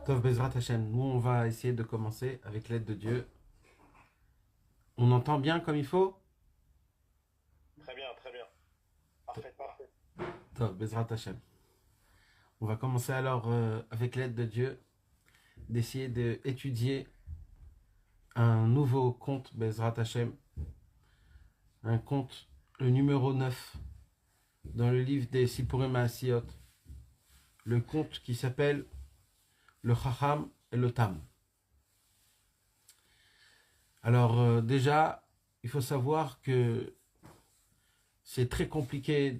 Tov Bezrat Hashem, nous on va essayer de commencer avec l'aide de Dieu. On entend bien comme il faut? Très bien, très bien. Parfait, parfait. Tov Bezrat Hashem. On va commencer alors avec l'aide de Dieu d'essayer d'étudier un nouveau conte Bezrat Hashem, un conte, le numéro 9 dans le livre des Sipurim Maasiyot, le conte qui s'appelle le Chacham et le Tam. Alors déjà, il faut savoir que c'est très compliqué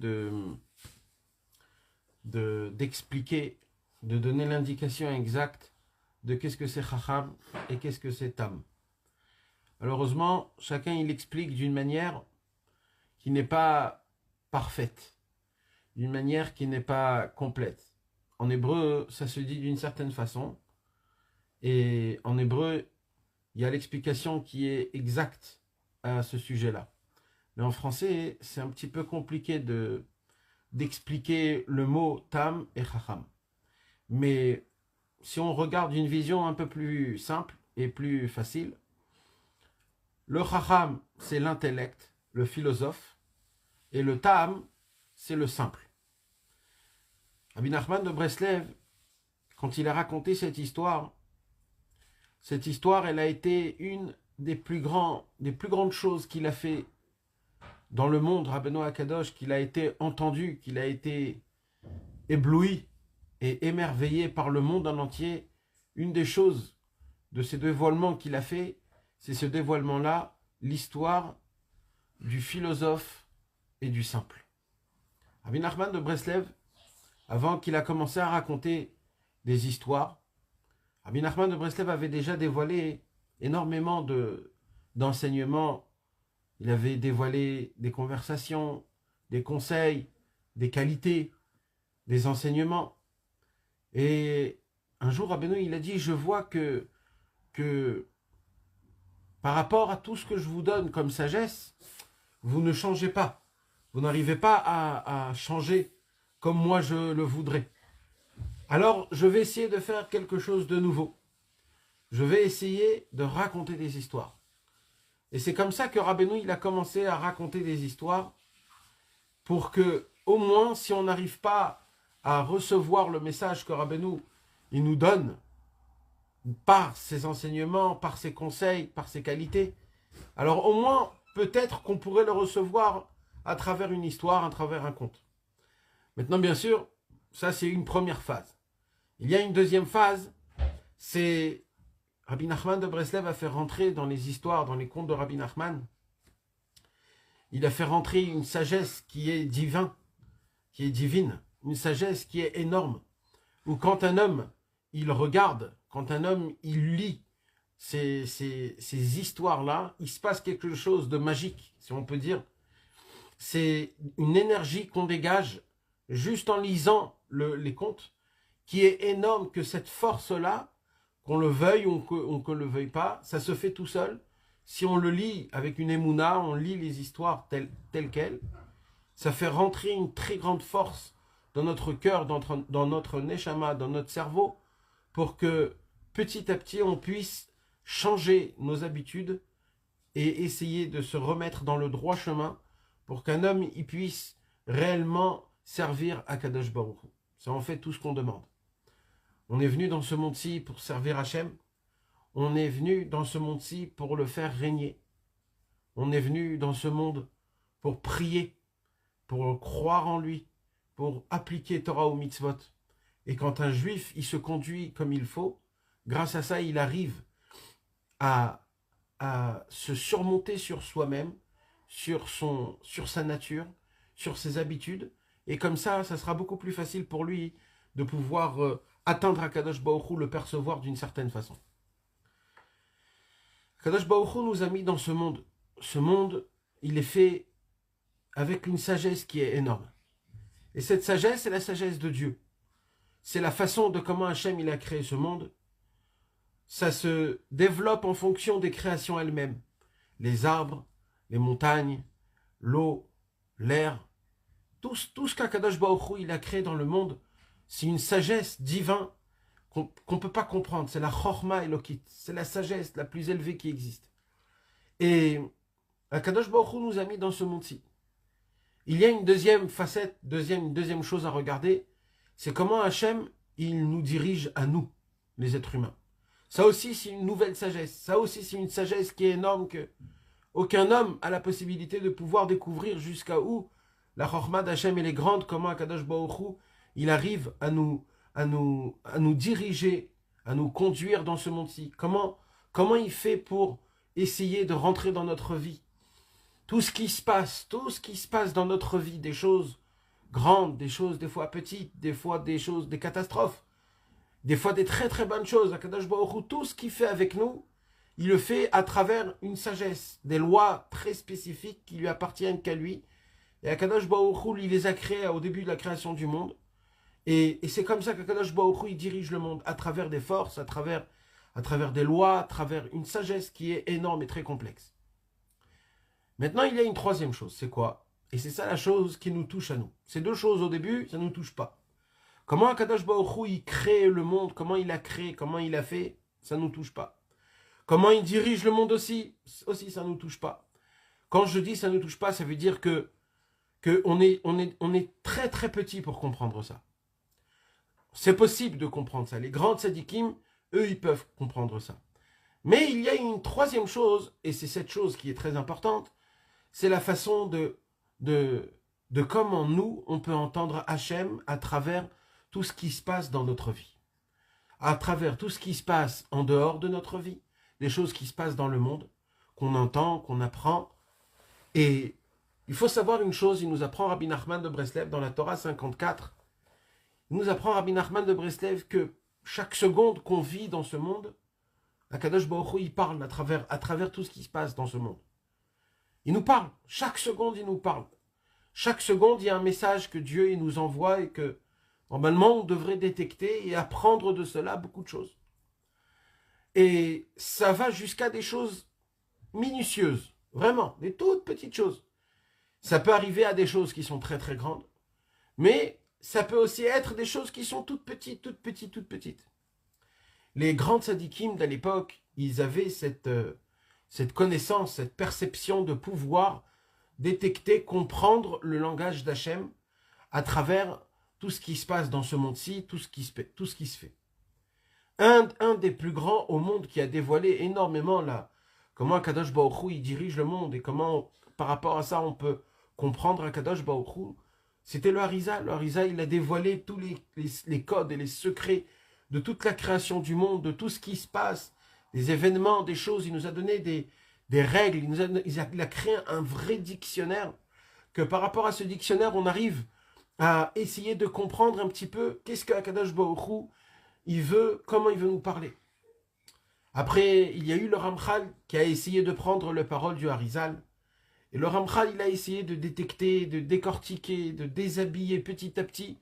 d'expliquer, de donner l'indication exacte de qu'est-ce que c'est Chacham et qu'est-ce que c'est Tam. Malheureusement, chacun il explique d'une manière qui n'est pas parfaite, d'une manière qui n'est pas complète. En hébreu, ça se dit d'une certaine façon, et en hébreu, il y a l'explication qui est exacte à ce sujet-là. Mais en français, c'est un petit peu compliqué d'expliquer le mot tam et chacham. Mais si on regarde d'une vision un peu plus simple et plus facile, le chacham, c'est l'intellect, le philosophe, et le tam, c'est le simple. Rabbi Nachman de Breslev, quand il a raconté cette histoire, elle a été une des plus grandes choses qu'il a fait dans le monde, Rabbeinu Akadosh, qu'il a été entendu, qu'il a été ébloui et émerveillé par le monde en entier. Une des choses de ces dévoilements qu'il a fait, c'est ce dévoilement-là, l'histoire du philosophe et du simple. Rabbi Nachman de Breslev, avant qu'il a commencé à raconter des histoires, Rabbi Nachman de Breslev avait déjà dévoilé énormément d'enseignements. Il avait dévoilé des conversations, des conseils, des qualités, des enseignements. Et un jour, Rabbeinu, il a dit, je vois que par rapport à tout ce que je vous donne comme sagesse, vous ne changez pas. Vous n'arrivez pas à changer comme moi je le voudrais. Alors, je vais essayer de faire quelque chose de nouveau. Je vais essayer de raconter des histoires. Et c'est comme ça que Rabbeinu, il a commencé à raconter des histoires pour que, au moins, si on n'arrive pas à recevoir le message que Rabbeinu, il nous donne par ses enseignements, par ses conseils, par ses qualités, alors au moins, peut-être qu'on pourrait le recevoir à travers une histoire, à travers un conte. Maintenant, bien sûr, ça c'est une première phase. Il y a une deuxième phase, c'est Rabbi Nachman de Breslev a fait rentrer dans les histoires, dans les contes de Rabbi Nachman, il a fait rentrer une sagesse qui est divine, une sagesse qui est énorme, où quand un homme, il regarde, quand un homme, il lit ces histoires-là, il se passe quelque chose de magique, si on peut dire. C'est une énergie qu'on dégage juste en lisant les contes, qui est énorme, que cette force-là, qu'on le veuille ou qu'on ne le veuille pas, ça se fait tout seul. Si on le lit avec une émouna, on lit les histoires telles quelles, ça fait rentrer une très grande force dans notre cœur, dans notre neshama, dans notre cerveau, pour que petit à petit on puisse changer nos habitudes et essayer de se remettre dans le droit chemin pour qu'un homme y puisse réellement servir à Kadosh Baruch Hu. C'est en fait tout ce qu'on demande. On est venu dans ce monde-ci pour servir Hachem. On est venu dans ce monde-ci pour le faire régner. On est venu dans ce monde pour prier, pour croire en lui, pour appliquer Torah ou mitzvot. Et quand un juif, il se conduit comme il faut, grâce à ça, il arrive à se surmonter sur soi-même, sur sa nature, sur ses habitudes. Et comme ça sera beaucoup plus facile pour lui de pouvoir atteindre Akadosh Baruch Hu, le percevoir d'une certaine façon. Akadosh Baruch Hu nous a mis dans ce monde. Ce monde, il est fait avec une sagesse qui est énorme. Et cette sagesse, c'est la sagesse de Dieu. C'est la façon de comment Hachem il a créé ce monde. Ça se développe en fonction des créations elles-mêmes. Les arbres, les montagnes, l'eau, l'air. Tout ce qu'Akadosh Baruch Hu il a créé dans le monde, c'est une sagesse divine qu'on peut pas comprendre. C'est la chorma elokit, c'est la sagesse la plus élevée qui existe. Et Akadosh Baruch Hu nous a mis dans ce monde-ci. Il y a une deuxième facette, une deuxième chose à regarder, c'est comment Hachem, il nous dirige à nous, les êtres humains. Ça aussi, c'est une nouvelle sagesse. Ça aussi, c'est une sagesse qui est énorme, que aucun homme a la possibilité de pouvoir découvrir jusqu'à où la chorma d'Hachem elle est grande, comment Akadosh Baruch Hu, il arrive à nous diriger, à nous conduire dans ce monde-ci. Comment il fait pour essayer de rentrer dans notre vie. Tout ce qui se passe dans notre vie, des choses grandes, des choses des fois petites, des fois des catastrophes, des fois des très très bonnes choses. Akadosh Baruch Hu, tout ce qu'il fait avec nous, il le fait à travers une sagesse, des lois très spécifiques qui lui appartiennent qu'à lui. Et Akadosh Baruch Hu, il les a créées au début de la création du monde. Et c'est comme ça qu'Akadosh Baruch Hu, il dirige le monde, à travers des forces, à travers des lois, à travers une sagesse qui est énorme et très complexe. Maintenant, il y a une troisième chose, c'est quoi? Et c'est ça la chose qui nous touche à nous. Ces deux choses au début, ça ne nous touche pas. Comment Akadosh Baruch Hu, il crée le monde, comment il a créé, comment il a fait, ça ne nous touche pas. Comment il dirige le monde aussi ça ne nous touche pas. Quand je dis ça ne nous touche pas, ça veut dire que on est très très petit pour comprendre ça. C'est possible de comprendre ça. Les grands tzadikim, eux, ils peuvent comprendre ça. Mais il y a une troisième chose, et c'est cette chose qui est très importante, c'est la façon de comment nous, on peut entendre Hachem à travers tout ce qui se passe dans notre vie. À travers tout ce qui se passe en dehors de notre vie, des choses qui se passent dans le monde, qu'on entend, qu'on apprend. Et il faut savoir une chose, il nous apprend Rabbi Nachman de Breslev dans la Torah 54. Il nous apprend Rabbi Nachman de Breslev que chaque seconde qu'on vit dans ce monde, Akadosh Baruch Hu, il parle à travers tout ce qui se passe dans ce monde. Il nous parle. Chaque seconde, il nous parle. Chaque seconde, il y a un message que Dieu il nous envoie et que, normalement, on devrait détecter et apprendre de cela beaucoup de choses. Et ça va jusqu'à des choses minutieuses. Vraiment, des toutes petites choses. Ça peut arriver à des choses qui sont très très grandes. Mais ça peut aussi être des choses qui sont toutes petites, toutes petites, toutes petites. Les grands tzadikim de l'époque, ils avaient cette connaissance, cette perception de pouvoir détecter, comprendre le langage d'Hachem à travers tout ce qui se passe dans ce monde-ci, tout ce qui se fait. Un des plus grands au monde qui a dévoilé énormément comment Akadosh Baruch Hu il dirige le monde et comment, par rapport à ça, on peut comprendre Akadosh Baruch Hu, c'était le Harizal. Le Harizal, il a dévoilé tous les codes et les secrets de toute la création du monde, de tout ce qui se passe, des événements, des choses. Il nous a donné des règles, il a créé un vrai dictionnaire, que par rapport à ce dictionnaire, on arrive à essayer de comprendre un petit peu qu'est-ce que Akadosh Baruch Hu, comment il veut nous parler. Après, il y a eu le Ramchal qui a essayé de prendre les paroles du Harizal. Et le Ramchal, il a essayé de détecter, de décortiquer, de déshabiller petit à petit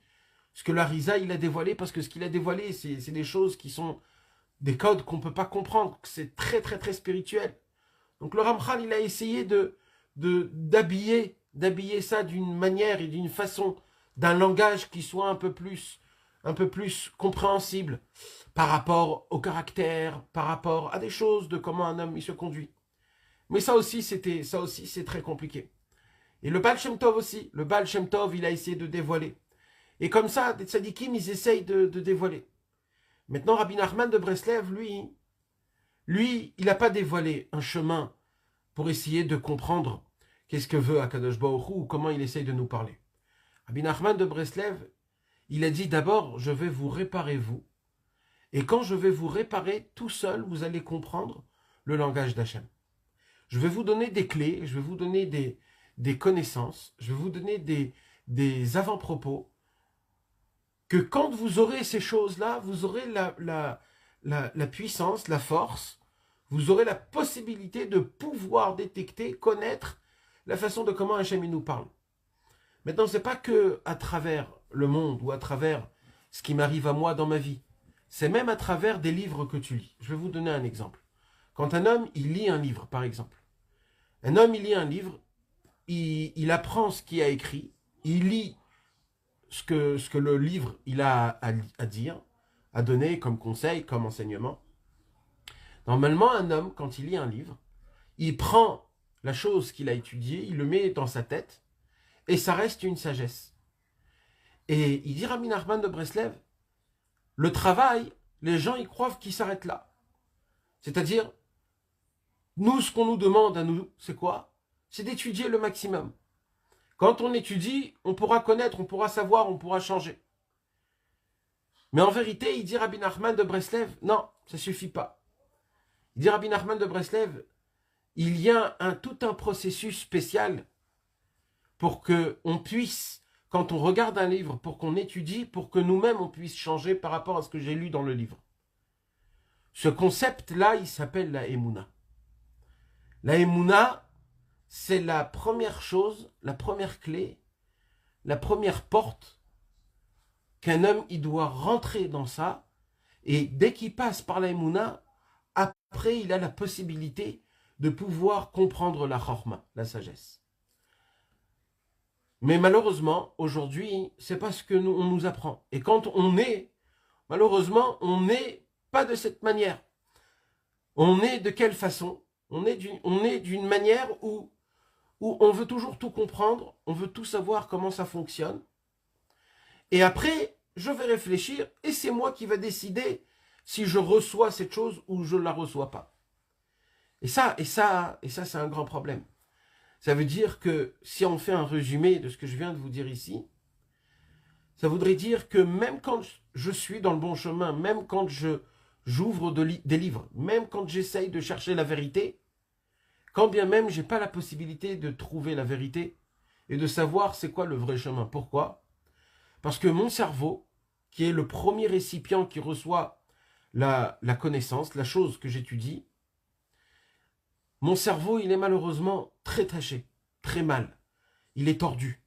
ce que le Harizal, il a dévoilé, parce que ce qu'il a dévoilé, c'est des choses qui sont des codes qu'on ne peut pas comprendre, c'est très très très spirituel. Donc le Ramchal, il a essayé d'habiller ça d'une manière et d'une façon, d'un langage qui soit un peu plus compréhensible par rapport au caractère, par rapport à des choses de comment un homme il se conduit. Mais ça aussi c'est très compliqué. Et le Baal Shem Tov aussi, le Baal Shem Tov, il a essayé de dévoiler. Et comme ça, des tzadikim, ils essayent de dévoiler. Maintenant, Rabbi Nachman de Breslev, lui, il n'a pas dévoilé un chemin pour essayer de comprendre qu'est-ce que veut Akadosh Baruch Hu ou comment il essaye de nous parler. Rabbi Nachman de Breslev, il a dit d'abord, je vais vous réparer vous. Et quand je vais vous réparer tout seul, vous allez comprendre le langage d'Hachem. Je vais vous donner des clés, je vais vous donner des connaissances, je vais vous donner des avant-propos, que quand vous aurez ces choses-là, vous aurez la puissance, la force, vous aurez la possibilité de pouvoir détecter, connaître la façon de comment Hachem nous parle. Maintenant, ce n'est pas que à travers le monde ou à travers ce qui m'arrive à moi dans ma vie. C'est même à travers des livres que tu lis. Je vais vous donner un exemple. Quand un homme, il lit un livre, par exemple. Un homme, il lit un livre, il apprend ce qu'il a écrit, il lit ce que le livre il a à dire, à donner comme conseil, comme enseignement. Normalement, un homme, quand il lit un livre, il prend la chose qu'il a étudiée, il le met dans sa tête, et ça reste une sagesse. Et il dit Rabbi Nachman de Breslev, le travail, les gens y croient qu'il s'arrête là. C'est-à-dire, nous, ce qu'on nous demande à nous, c'est quoi? C'est d'étudier le maximum. Quand on étudie, on pourra connaître, on pourra savoir, on pourra changer. Mais en vérité, il dit Rabbi Nachman de Breslev, non, ça ne suffit pas. Il dit Rabbi Nachman de Breslev, il y a tout un processus spécial pour qu'on puisse, quand on regarde un livre, pour qu'on étudie, pour que nous-mêmes on puisse changer par rapport à ce que j'ai lu dans le livre. Ce concept-là, il s'appelle la Emouna. La Emouna, c'est la première chose, la première clé, la première porte qu'un homme, il doit rentrer dans ça. Et dès qu'il passe par la Emouna, après, il a la possibilité de pouvoir comprendre la chorma, la sagesse. Mais malheureusement, aujourd'hui, c'est pas ce que on nous apprend. Et quand on est, malheureusement, on n'est pas de cette manière. On est de quelle façon? On est d'une manière où on veut toujours tout comprendre, on veut tout savoir comment ça fonctionne. Et après, je vais réfléchir et c'est moi qui vais décider si je reçois cette chose ou je ne la reçois pas. Et ça, c'est un grand problème. Ça veut dire que si on fait un résumé de ce que je viens de vous dire ici, ça voudrait dire que même quand je suis dans le bon chemin, même quand j'ouvre des livres, même quand j'essaye de chercher la vérité, quand bien même je n'ai pas la possibilité de trouver la vérité et de savoir c'est quoi le vrai chemin. Pourquoi? Parce que mon cerveau, qui est le premier récipient qui reçoit la connaissance, la chose que j'étudie, mon cerveau, il est malheureusement très taché, très mal. Il est tordu.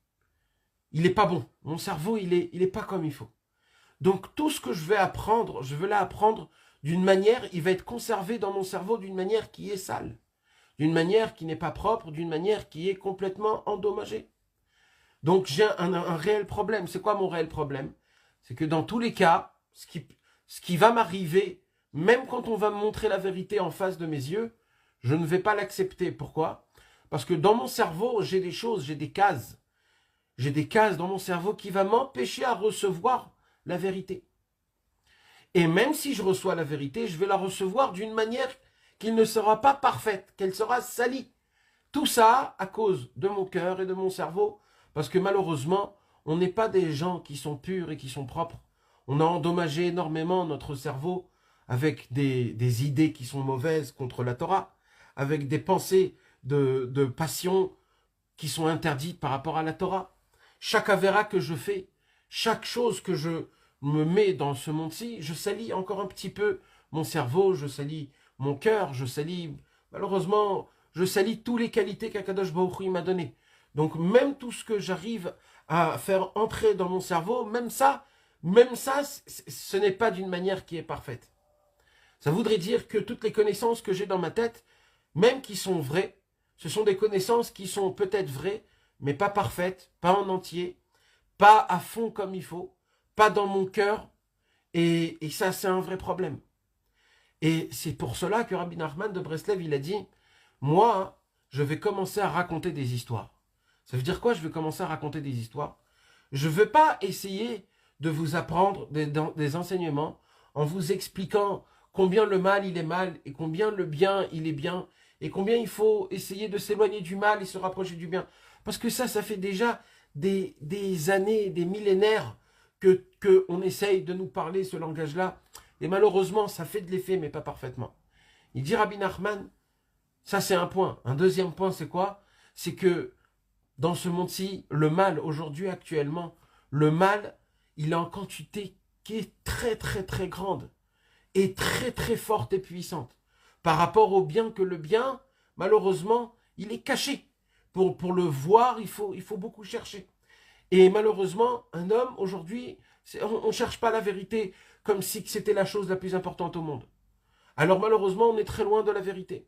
Il n'est pas bon. Mon cerveau, il est pas comme il faut. Donc tout ce que je vais apprendre, je veux l'apprendre d'une manière, il va être conservé dans mon cerveau d'une manière qui est sale, d'une manière qui n'est pas propre, d'une manière qui est complètement endommagée. Donc j'ai un réel problème. C'est quoi mon réel problème? C'est que dans tous les cas, ce qui va m'arriver, même quand on va me montrer la vérité en face de mes yeux, je ne vais pas l'accepter. Pourquoi? Parce que dans mon cerveau, j'ai des choses, j'ai des cases. J'ai des cases dans mon cerveau qui vont m'empêcher à recevoir la vérité. Et même si je reçois la vérité, je vais la recevoir d'une manière qui ne sera pas parfaite, qu'elle sera salie. Tout ça à cause de mon cœur et de mon cerveau, parce que malheureusement, on n'est pas des gens qui sont purs et qui sont propres. On a endommagé énormément notre cerveau avec des idées qui sont mauvaises contre la Torah, avec des pensées de passion qui sont interdites par rapport à la Torah. Chaque avéra que je fais, chaque chose que je me mets dans ce monde-ci, je salis encore un petit peu mon cerveau, je salis mon cœur, je salis, malheureusement, je salis toutes les qualités qu'Akadosh Baruch Hu m'a données. Donc même tout ce que j'arrive à faire entrer dans mon cerveau, même ça, ce n'est pas d'une manière qui est parfaite. Ça voudrait dire que toutes les connaissances que j'ai dans ma tête, même qui sont vraies, ce sont des connaissances qui sont peut-être vraies, mais pas parfaites, pas en entier, pas à fond comme il faut, pas dans mon cœur, et ça c'est un vrai problème. Et c'est pour cela que Rabbi Nachman de Breslev, il a dit, moi, je vais commencer à raconter des histoires. Ça veut dire quoi, je vais commencer à raconter des histoires? Je ne veux pas essayer de vous apprendre des enseignements en vous expliquant combien le mal, il est mal, et combien le bien, il est bien, et combien il faut essayer de s'éloigner du mal et se rapprocher du bien. Parce que ça fait déjà des années, des millénaires que on essaye de nous parler ce langage-là. Et malheureusement, ça fait de l'effet, mais pas parfaitement. Il dit Rabbi Nachman, ça c'est un point. Un deuxième point, c'est quoi? C'est que dans ce monde-ci, le mal, aujourd'hui, actuellement, le mal, il est en quantité qui est très, très, très grande. Et très, très forte et puissante. Par rapport au bien que le bien, malheureusement, il est caché. Pour le voir, il faut beaucoup chercher. Et malheureusement, un homme, aujourd'hui, on ne cherche pas la vérité comme si c'était la chose la plus importante au monde. Alors malheureusement, on est très loin de la vérité.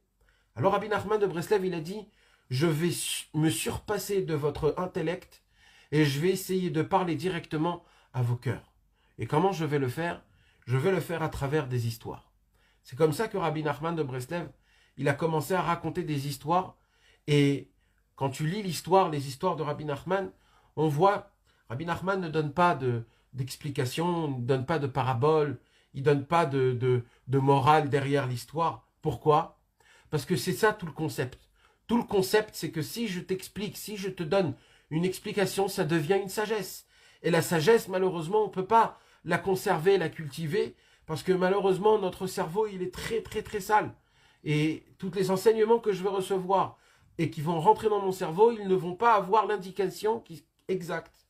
Alors Rabbi Nachman de Breslev, il a dit, je vais me surpasser de votre intellect et je vais essayer de parler directement à vos cœurs. Et comment je vais le faire? je vais le faire à travers des histoires. C'est comme ça que Rabbi Nachman de Breslev, il a commencé à raconter des histoires. Et quand tu lis l'histoire, les histoires de Rabbi Nachman, on voit, Rabbi Nachman ne donne pas d'explications, ne donne pas de paraboles, il ne donne pas de morale derrière l'histoire. Pourquoi? Parce que c'est ça tout le concept. Tout le concept, c'est que si je t'explique, si je te donne une explication, ça devient une sagesse. Et la sagesse, malheureusement, on ne peut pas la conserver, la cultiver, parce que malheureusement, notre cerveau, il est très, très, très sale. Et tous les enseignements que je vais recevoir et qui vont rentrer dans mon cerveau, ils ne vont pas avoir l'indication exacte.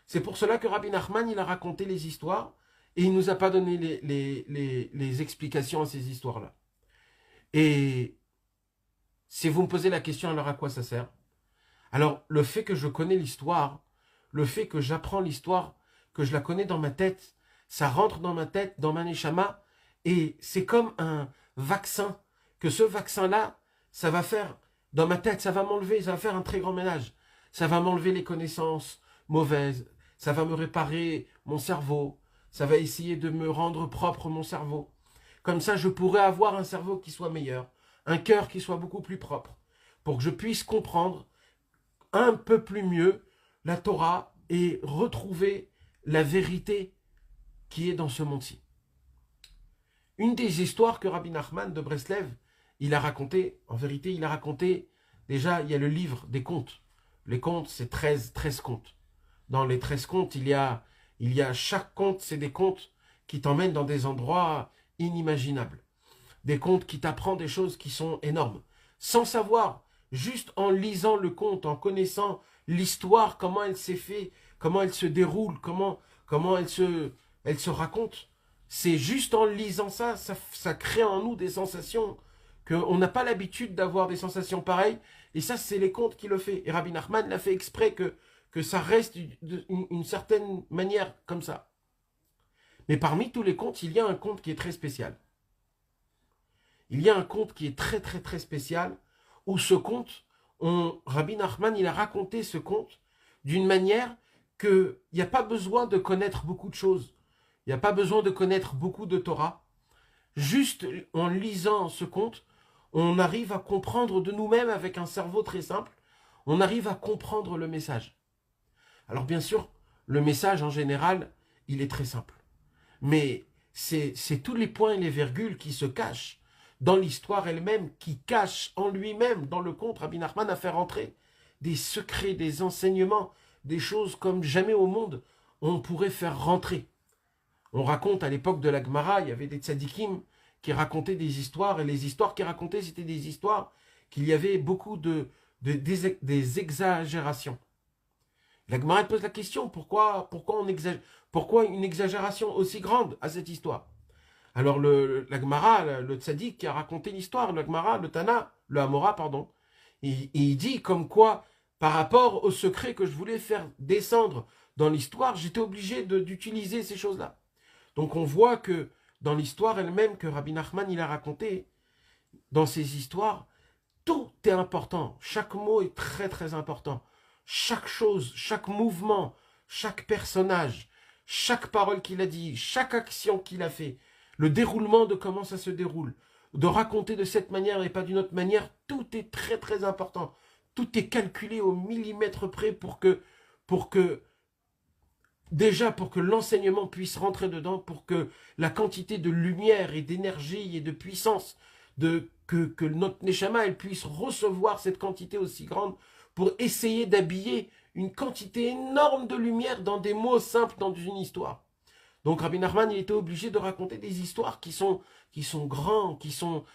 C'est pour cela que Rabbi Nachman, il a raconté les histoires et il ne nous a pas donné les explications à ces histoires-là. Et si vous me posez la question, alors à quoi ça sert? Alors, le fait que je connais l'histoire, le fait que j'apprends l'histoire, que je la connais dans ma tête, ça rentre dans ma tête, dans ma neshama, et c'est comme un vaccin, que ce vaccin-là, ça va faire, dans ma tête, ça va m'enlever, ça va faire un très grand ménage. Ça va m'enlever les connaissances mauvaises, ça va me réparer mon cerveau, ça va essayer de me rendre propre mon cerveau. Comme ça, je pourrais avoir un cerveau qui soit meilleur, un cœur qui soit beaucoup plus propre, pour que je puisse comprendre un peu plus mieux la Torah et retrouver la vérité qui est dans ce monde-ci. Une des histoires que Rabbi Nachman de Breslev, il a raconté, en vérité, il a raconté, déjà, il y a le livre des contes. Les contes, c'est 13 contes. Dans les 13 contes, il y a chaque conte, c'est des contes qui t'emmènent dans des endroits inimaginables. Des contes qui t'apprennent des choses qui sont énormes. Sans savoir, juste en lisant le conte, en connaissant l'histoire, comment elle s'est faite, comment elle se déroule, comment elle se raconte. C'est juste en lisant ça crée en nous des sensations qu'on n'a pas l'habitude d'avoir des sensations pareilles. Et ça, c'est les contes qui le fait. Et Rabbi Nachman l'a fait exprès que ça reste d'une certaine manière comme ça. Mais parmi tous les contes, il y a un conte qui est très spécial. Il y a un conte qui est très très très spécial, où ce conte, Rabbi Nachman, il a raconté ce conte d'une manière qu'il n'y a pas besoin de connaître beaucoup de choses. Il n'y a pas besoin de connaître beaucoup de Torah. Juste en lisant ce conte, on arrive à comprendre de nous-mêmes avec un cerveau très simple, on arrive à comprendre le message. Alors bien sûr, le message en général, il est très simple. Mais c'est tous les points et les virgules qui se cachent dans l'histoire elle-même, qui cachent en lui-même, dans le conte, Rabbi Nachman a fait rentrer des secrets, des enseignements, des choses comme jamais au monde on pourrait faire rentrer. On raconte à l'époque de la Gemara, il y avait des tzadikim qui racontaient des histoires, et les histoires qu'ils racontaient, c'était des histoires qu'il y avait beaucoup des exagérations. La Gemara pose la question, pourquoi une exagération aussi grande à cette histoire? Alors la Gemara, le tzaddik qui a raconté l'histoire, la Gemara, le Tana, le Hamora, pardon, il dit comme quoi, par rapport au secret que je voulais faire descendre dans l'histoire, j'étais obligé d'utiliser ces choses-là. Donc on voit que dans l'histoire elle-même que Rabbi Nachman il a raconté, dans ces histoires, tout est important. Chaque mot est très très important. Chaque chose, chaque mouvement, chaque personnage, chaque parole qu'il a dit, chaque action qu'il a fait, le déroulement de comment ça se déroule, de raconter de cette manière et pas d'une autre manière, tout est très très important. Tout est calculé au millimètre près pour que l'enseignement puisse rentrer dedans, pour que la quantité de lumière et d'énergie et de puissance que notre Neshama elle puisse recevoir cette quantité aussi grande pour essayer d'habiller une quantité énorme de lumière dans des mots simples dans une histoire. Donc Rabbi Nachman il était obligé de raconter des histoires qui sont grands, qui sont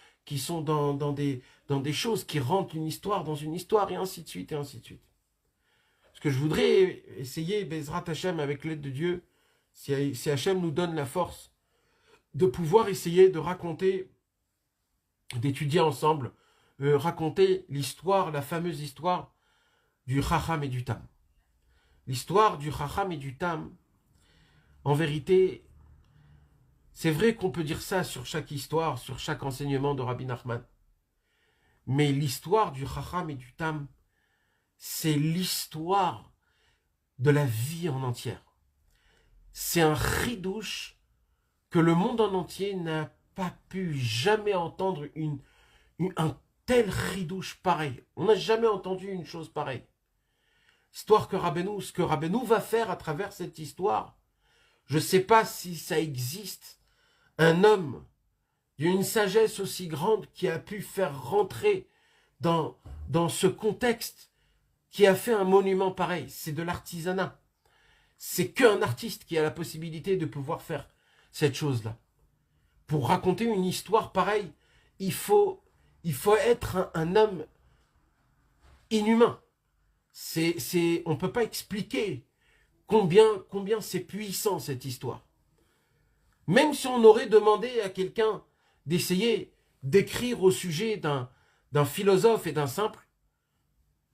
dans des choses qui rentrent une histoire dans une histoire et ainsi de suite et ainsi de suite. Ce que je voudrais essayer, Bezrat Hashem, avec l'aide de Dieu, si Hashem nous donne la force de pouvoir essayer de raconter, d'étudier ensemble, raconter l'histoire, la fameuse histoire du Chacham et du Tam. L'histoire du Chacham et du Tam, en vérité, c'est vrai qu'on peut dire ça sur chaque histoire, sur chaque enseignement de Rabbi Nachman. Mais l'histoire du Chacham et du Tam, c'est l'histoire de la vie en entière. C'est un chidouche que le monde en entier n'a pas pu jamais entendre un tel ridouche pareil. On n'a jamais entendu une chose pareille. Histoire que Rabbeinu, ce que Rabbeinu va faire à travers cette histoire, je ne sais pas si ça existe un homme d'une sagesse aussi grande qui a pu faire rentrer dans ce contexte, qui a fait un monument pareil. C'est de l'artisanat. C'est qu'un artiste qui a la possibilité de pouvoir faire cette chose-là. Pour raconter une histoire pareille, il faut être un homme inhumain. On ne peut pas expliquer combien c'est puissant cette histoire. Même si on aurait demandé à quelqu'un d'essayer d'écrire au sujet d'un philosophe et d'un simple,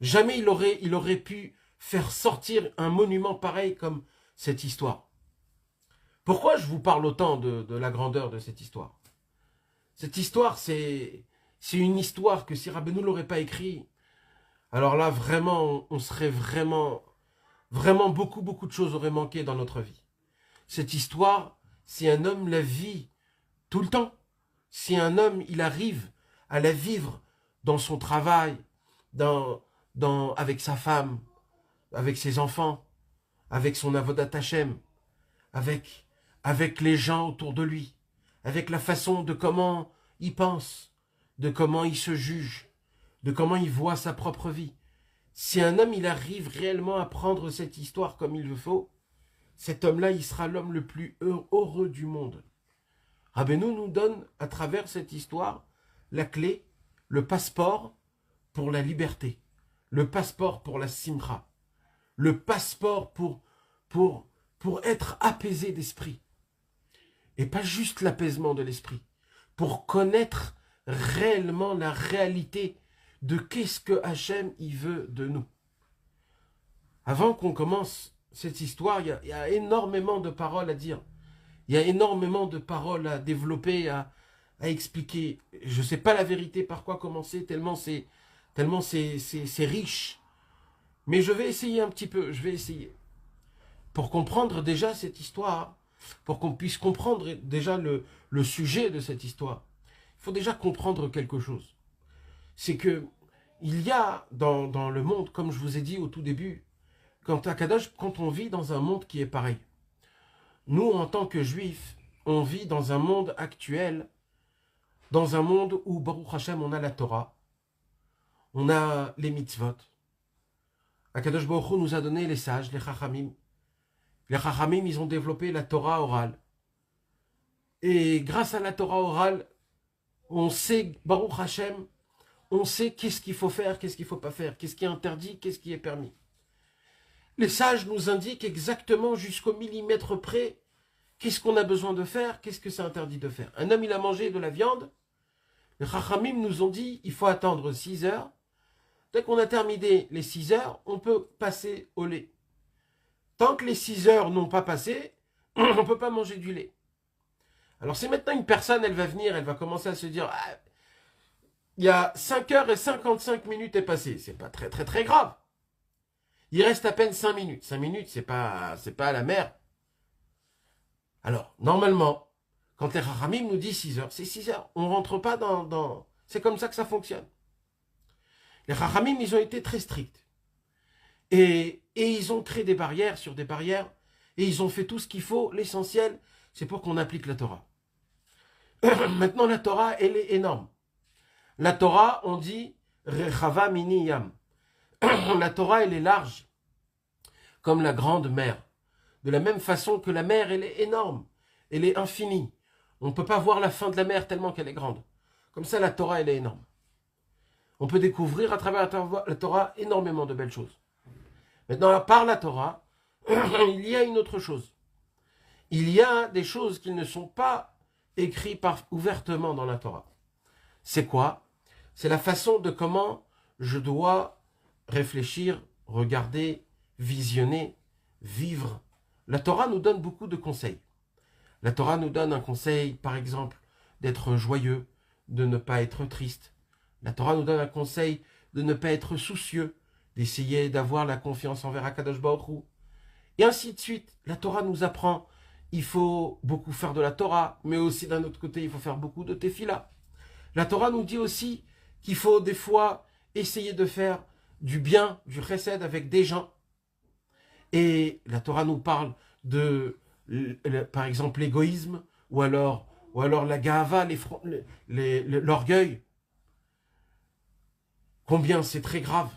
jamais il aurait pu faire sortir un monument pareil comme cette histoire. Pourquoi je vous parle autant de la grandeur de cette histoire? Cette histoire, c'est une histoire que si Rabbeinu ne l'aurait pas écrit, alors là, vraiment, on serait vraiment beaucoup de choses auraient manqué dans notre vie. Cette histoire, si un homme la vit tout le temps, si un homme, il arrive à la vivre dans son travail, avec sa femme, avec ses enfants, avec son avodat Hashem, avec les gens autour de lui, avec la façon de comment il pense, de comment il se juge, de comment il voit sa propre vie. Si un homme, il arrive réellement à prendre cette histoire comme il le faut, cet homme-là, il sera l'homme le plus heureux du monde. Rabbeinu nous donne, à travers cette histoire, la clé, le passeport pour la liberté, le passeport pour la simcha, le passeport pour être apaisé d'esprit. Et pas juste l'apaisement de l'esprit, pour connaître réellement la réalité de qu'est-ce que Hachem il veut de nous. Avant qu'on commence cette histoire, il y a énormément de paroles à dire. Il y a énormément de paroles à développer, à expliquer. Je ne sais pas la vérité par quoi commencer, tellement c'est riche. Mais je vais essayer un petit peu, je vais essayer. Pour comprendre déjà cette histoire, pour qu'on puisse comprendre déjà le sujet de cette histoire, il faut déjà comprendre quelque chose. C'est que il y a dans le monde, comme je vous ai dit au tout début, quand on vit dans un monde qui est pareil. Nous, en tant que juifs, on vit dans un monde actuel, dans un monde où, Baruch Hashem, on a la Torah, on a les mitzvot. Akadosh Baruch Hu nous a donné les sages, les chachamim. Les chachamim, ils ont développé la Torah orale. Et grâce à la Torah orale, on sait, Baruch Hashem, on sait qu'est-ce qu'il faut faire, qu'est-ce qu'il ne faut pas faire, qu'est-ce qui est interdit, qu'est-ce qui est permis. Les sages nous indiquent exactement jusqu'au millimètre près qu'est-ce qu'on a besoin de faire, qu'est-ce que c'est interdit de faire. Un homme, il a mangé de la viande. Les chachamim nous ont dit il faut attendre 6 heures. Dès qu'on a terminé les 6 heures, on peut passer au lait. Tant que les 6 heures n'ont pas passé, on ne peut pas manger du lait. Alors si maintenant une personne, elle va venir, elle va commencer à se dire il y a 5h55 est passé. C'est pas très très très grave. Il reste à peine 5 minutes. 5 minutes, c'est pas à la mer. Alors, normalement, quand les Chachamim nous disent 6 heures, c'est 6 heures. On ne rentre pas dans... C'est comme ça que ça fonctionne. Les Chachamim, ils ont été très stricts. Et ils ont créé des barrières sur des barrières. Et ils ont fait tout ce qu'il faut. L'essentiel, c'est pour qu'on applique la Torah. Maintenant, la Torah, elle est énorme. La Torah, on dit Rechava mini yam. La Torah, elle est large, comme la grande mer. De la même façon que la mer, elle est énorme, elle est infinie. On ne peut pas voir la fin de la mer tellement qu'elle est grande. Comme ça, la Torah, elle est énorme. On peut découvrir à travers la Torah énormément de belles choses. Maintenant, à part la Torah, il y a une autre chose. Il y a des choses qui ne sont pas écrites ouvertement dans la Torah. C'est quoi? C'est la façon de comment je dois réfléchir, regarder, visionner, vivre. La Torah nous donne beaucoup de conseils. La Torah nous donne un conseil, par exemple, d'être joyeux, de ne pas être triste. La Torah nous donne un conseil de ne pas être soucieux, d'essayer d'avoir la confiance envers Akadosh Baruch Hu. Et ainsi de suite. La Torah nous apprend il faut beaucoup faire de la Torah, mais aussi d'un autre côté, il faut faire beaucoup de tefila. La Torah nous dit aussi qu'il faut des fois essayer de faire du bien, du chesed avec des gens. Et la Torah nous parle de, par exemple, l'égoïsme, ou alors la gava, l'orgueil. Combien c'est très grave.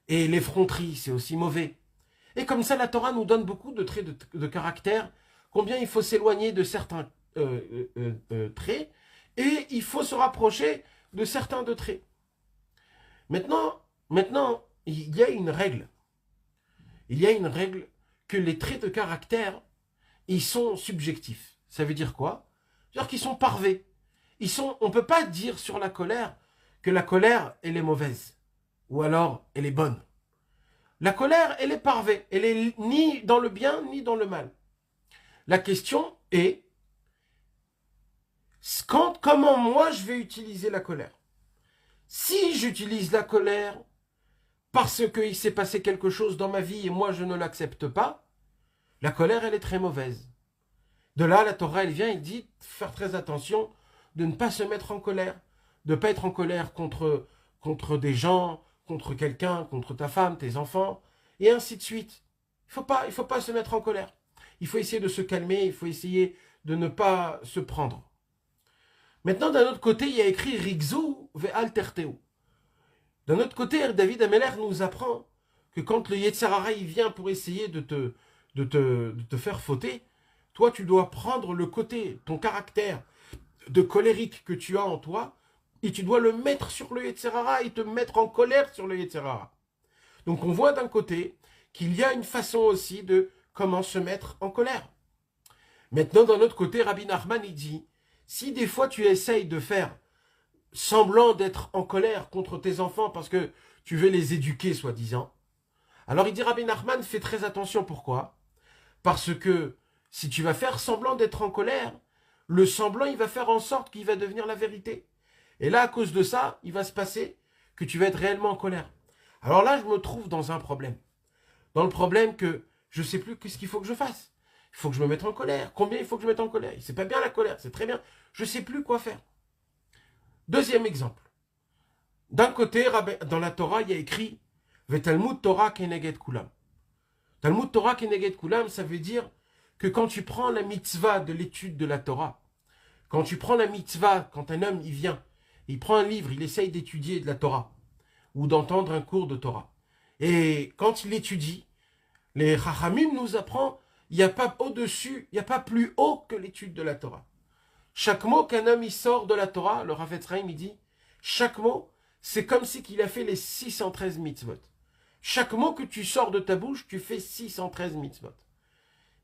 Et l'effronterie, c'est aussi mauvais. Et comme ça, la Torah nous donne beaucoup de traits de caractère, combien il faut s'éloigner de certains traits, et il faut se rapprocher de certains de traits. Maintenant, il y a une règle. Il y a une règle que les traits de caractère, ils sont subjectifs. Ça veut dire quoi? C'est-à-dire qu'ils sont parfaits. On ne peut pas dire sur la colère que la colère, elle est mauvaise. Ou alors, elle est bonne. La colère, elle est parfaite. Elle est ni dans le bien, ni dans le mal. La question est, comment moi je vais utiliser la colère? Si j'utilise la colère parce qu'il s'est passé quelque chose dans ma vie et moi je ne l'accepte pas, la colère, elle est très mauvaise. De là, la Torah, elle vient et dit, faire très attention de ne pas se mettre en colère, de ne pas être en colère contre des gens, contre quelqu'un, contre ta femme, tes enfants, et ainsi de suite. Il faut pas se mettre en colère. Il faut essayer de se calmer, il faut essayer de ne pas se prendre. Maintenant, d'un autre côté, il y a écrit Rigzou ve'al terteu. D'un autre côté, David Ameller nous apprend que quand le Yetzer Hara il vient pour essayer de te faire fauter, toi, tu dois prendre le côté, ton caractère de colérique que tu as en toi, et tu dois le mettre sur le Yetzer Hara et te mettre en colère sur le Yetzer Hara. Donc on voit d'un côté qu'il y a une façon aussi de comment se mettre en colère. Maintenant, d'un autre côté, Rabbi Nachman, il dit, si des fois tu essayes de faire semblant d'être en colère contre tes enfants parce que tu veux les éduquer, soi-disant, alors il dit Rabbi Nachman, fais très attention. Pourquoi? Parce que si tu vas faire semblant d'être en colère, le semblant, il va faire en sorte qu'il va devenir la vérité. Et là, à cause de ça, il va se passer que tu vas être réellement en colère. Alors là, je me trouve dans un problème. Dans le problème que je ne sais plus qu'est-ce qu'il faut que je fasse. Il faut que je me mette en colère. Combien il faut que je mette en colère? C'est pas bien la colère, c'est très bien. Je ne sais plus quoi faire. Deuxième exemple. D'un côté, dans la Torah, il y a écrit Talmud Torah keneged kulam. Talmud Torah keneged kulam, ça veut dire que quand tu prends la mitzvah de l'étude de la Torah, quand tu prends la mitzvah, quand un homme il vient, il prend un livre, il essaye d'étudier de la Torah ou d'entendre un cours de Torah. Et quand il étudie, les Chachamim nous apprend, il n'y a pas au-dessus, il n'y a pas plus haut que l'étude de la Torah. Chaque mot qu'un homme il sort de la Torah, le Rav Etz Chaim il dit, chaque mot, c'est comme si qu'il a fait les 613 mitzvot. Chaque mot que tu sors de ta bouche, tu fais 613 mitzvot.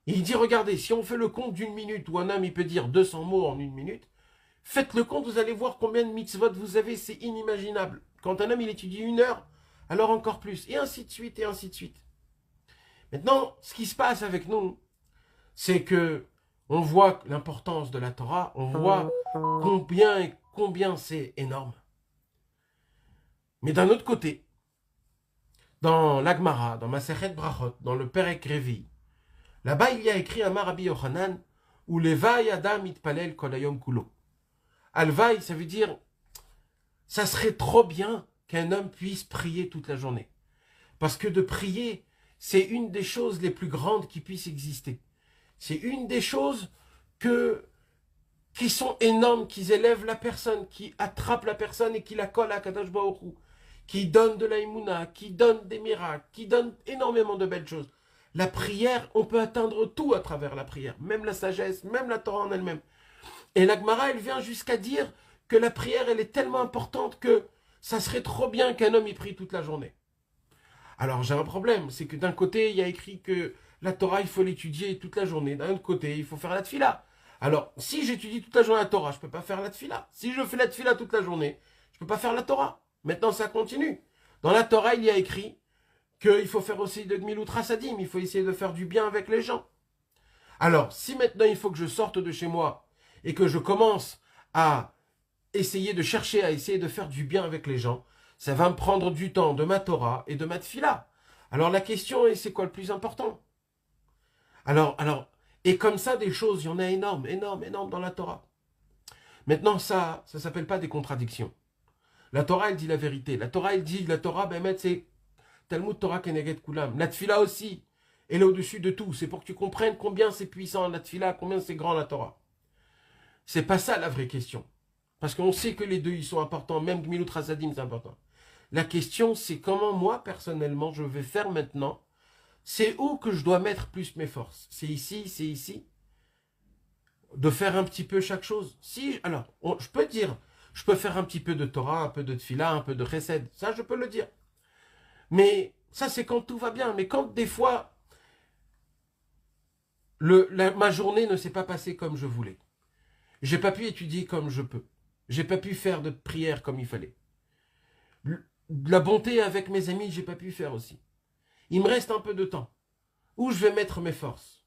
Et il dit, regardez, si on fait le compte d'une minute, où un homme il peut dire 200 mots en une minute, faites le compte, vous allez voir combien de mitzvot vous avez, c'est inimaginable. Quand un homme il étudie 1 heure, alors encore plus, et ainsi de suite, et ainsi de suite. Maintenant, ce qui se passe avec nous, c'est que on voit l'importance de la Torah, on voit combien c'est énorme. Mais d'un autre côté, dans l'Agmara, dans Masechet Brachot, dans le Perek Revi, là-bas il y a écrit Amar Rabbi Yochanan, ou Levai Adam Itpalel Kol Hayom Kulo. Alvaï, ça veut dire, ça serait trop bien qu'un homme puisse prier toute la journée. Parce que de prier, c'est une des choses les plus grandes qui puissent exister. C'est une des choses qui sont énormes, qui élèvent la personne, qui attrapent la personne et qui la collent à Kadosh Baruch Hu, qui donne de la Emouna, qui donne des miracles, qui donne énormément de belles choses. La prière, on peut atteindre tout à travers la prière, même la sagesse, même la Torah en elle-même. Et la Gemara, elle vient jusqu'à dire que la prière, elle est tellement importante que ça serait trop bien qu'un homme y prie toute la journée. Alors j'ai un problème, c'est que d'un côté, il y a écrit que la Torah, il faut l'étudier toute la journée. D'un autre côté, il faut faire la tfila. Alors, si j'étudie toute la journée la Torah, je ne peux pas faire la tfila. Si je fais la tfila toute la journée, je ne peux pas faire la Torah. Maintenant, ça continue. Dans la Torah, il y a écrit qu'il faut faire aussi de Gmilut Rasadim, il faut essayer de faire du bien avec les gens. Alors, si maintenant il faut que je sorte de chez moi et que je commence à essayer de chercher, à essayer de faire du bien avec les gens, ça va me prendre du temps de ma Torah et de ma tfila. Alors la question est, c'est quoi le plus important? Alors, Et comme ça, des choses, il y en a énormes, énormes, énormes dans la Torah. Maintenant, ça s'appelle pas des contradictions. La Torah, elle dit la vérité. La Torah, elle dit, la Torah, ben, c'est Talmud Torah Keneged Kulam. La Tfila aussi, elle est au-dessus de tout. C'est pour que tu comprennes combien c'est puissant la Tfila, combien c'est grand la Torah. C'est pas ça la vraie question. Parce qu'on sait que les deux, ils sont importants. Même Gmilut Hasadim, c'est important. La question, c'est comment moi, personnellement, je vais faire maintenant. C'est où que je dois mettre plus mes forces. C'est ici. De faire un petit peu chaque chose. Si, alors, je peux dire, je peux faire un petit peu de Torah, un peu de Tfila, un peu de Chesed. Ça, je peux le dire. Mais ça, c'est quand tout va bien. Mais quand des fois, ma journée ne s'est pas passée comme je voulais. J'ai pas pu étudier comme je peux. J'ai pas pu faire de prière comme il fallait. La bonté avec mes amis, j'ai pas pu faire aussi. Il me reste un peu de temps. Où je vais mettre mes forces?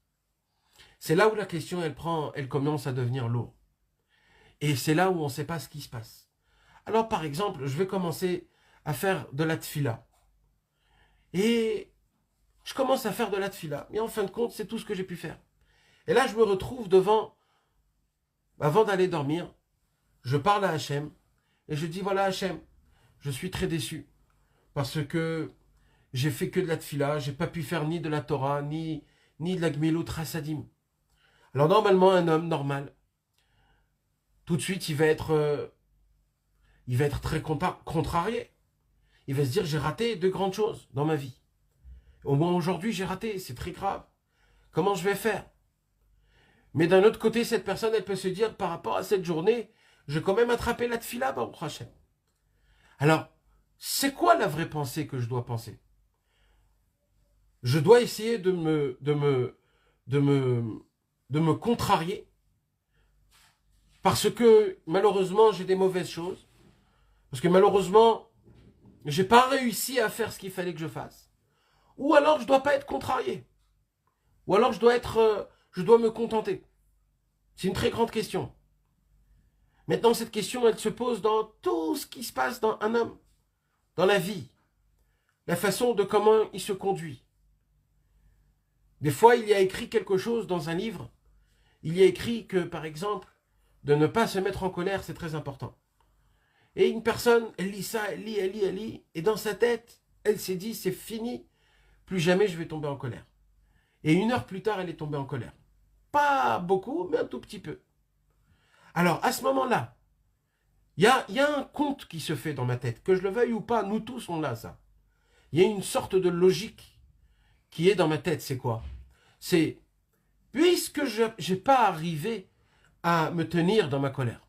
C'est là où la question, elle commence à devenir lourde. Et c'est là où on ne sait pas ce qui se passe. Alors, par exemple, je vais commencer à faire de la tfila. Et je commence à faire de la tfila. Mais en fin de compte, c'est tout ce que j'ai pu faire. Et là, je me retrouve devant, avant d'aller dormir, je parle à Hachem. Et je dis, voilà Hachem, je suis très déçu. Parce que j'ai fait que de la tfila. J'ai pas pu faire ni de la Torah, ni de la Gmilut Hasadim. Alors normalement, un homme normal, tout de suite, il va être très contrarié. Il va se dire, j'ai raté de grandes choses dans ma vie. Au moins aujourd'hui, j'ai raté, c'est très grave. Comment je vais faire? Mais d'un autre côté, cette personne, elle peut se dire, par rapport à cette journée, j'ai quand même attrapé la tfila, Baruch Hashem. Alors, c'est quoi la vraie pensée que je dois penser? Je dois essayer de me contrarier parce que malheureusement j'ai des mauvaises choses, parce que malheureusement j'ai pas réussi à faire ce qu'il fallait que je fasse, ou alors je dois pas être contrarié, ou alors je dois me contenter. C'est une très grande question. Maintenant cette question elle se pose dans tout ce qui se passe dans un homme, dans la vie, la façon de comment il se conduit. Des fois il y a écrit quelque chose dans un livre, il y a écrit que par exemple de ne pas se mettre en colère, c'est très important. Et une personne, elle lit ça, elle lit, et dans sa tête, elle s'est dit, c'est fini, plus jamais je vais tomber en colère. Et 1 heure plus tard, elle est tombée en colère. Pas beaucoup, mais un tout petit peu. Alors, à ce moment-là, il y a un compte qui se fait dans ma tête, que je le veuille ou pas, nous tous, on l'a ça. Il y a une sorte de logique qui est dans ma tête, c'est quoi? C'est, puisque je n'ai pas arrivé à me tenir dans ma colère.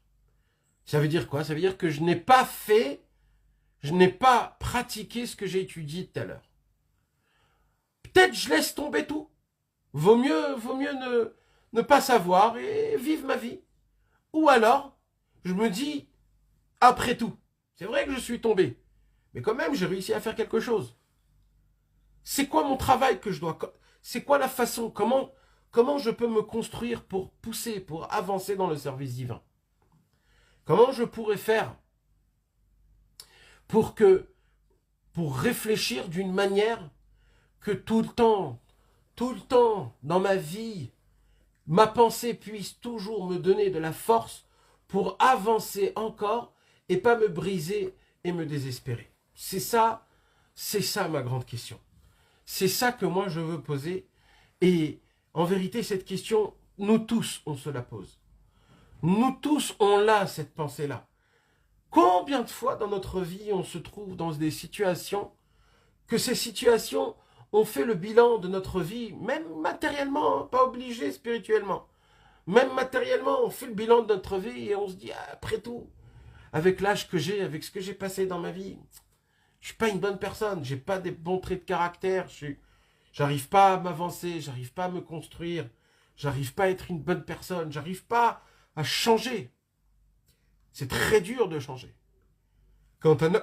Ça veut dire quoi? Ça veut dire que je n'ai pas pratiqué ce que j'ai étudié tout à l'heure. Peut-être je laisse tomber tout. Vaut mieux ne pas savoir et vivre ma vie. Ou alors, je me dis, après tout, c'est vrai que je suis tombé, mais quand même, j'ai réussi à faire quelque chose. C'est quoi mon travail que je dois... C'est quoi la façon? Comment je peux me construire pour pousser, pour avancer dans le service divin? Comment je pourrais faire pour réfléchir d'une manière que tout le temps, dans ma vie, ma pensée puisse toujours me donner de la force pour avancer encore et pas me briser et me désespérer. C'est ça ma grande question. C'est ça que moi je veux poser. Et en vérité, cette question, nous tous, on se la pose. Nous tous, on a cette pensée-là. Combien de fois dans notre vie, on se trouve dans des situations, que ces situations ont fait le bilan de notre vie, même matériellement, pas obligé spirituellement. Même matériellement, on fait le bilan de notre vie et on se dit, après tout, avec l'âge que j'ai, avec ce que j'ai passé dans ma vie, je suis pas une bonne personne, j'ai pas des bons traits de caractère, j'arrive pas à m'avancer, j'arrive pas à me construire, j'arrive pas à être une bonne personne, j'arrive pas à changer. C'est très dur de changer. Quand un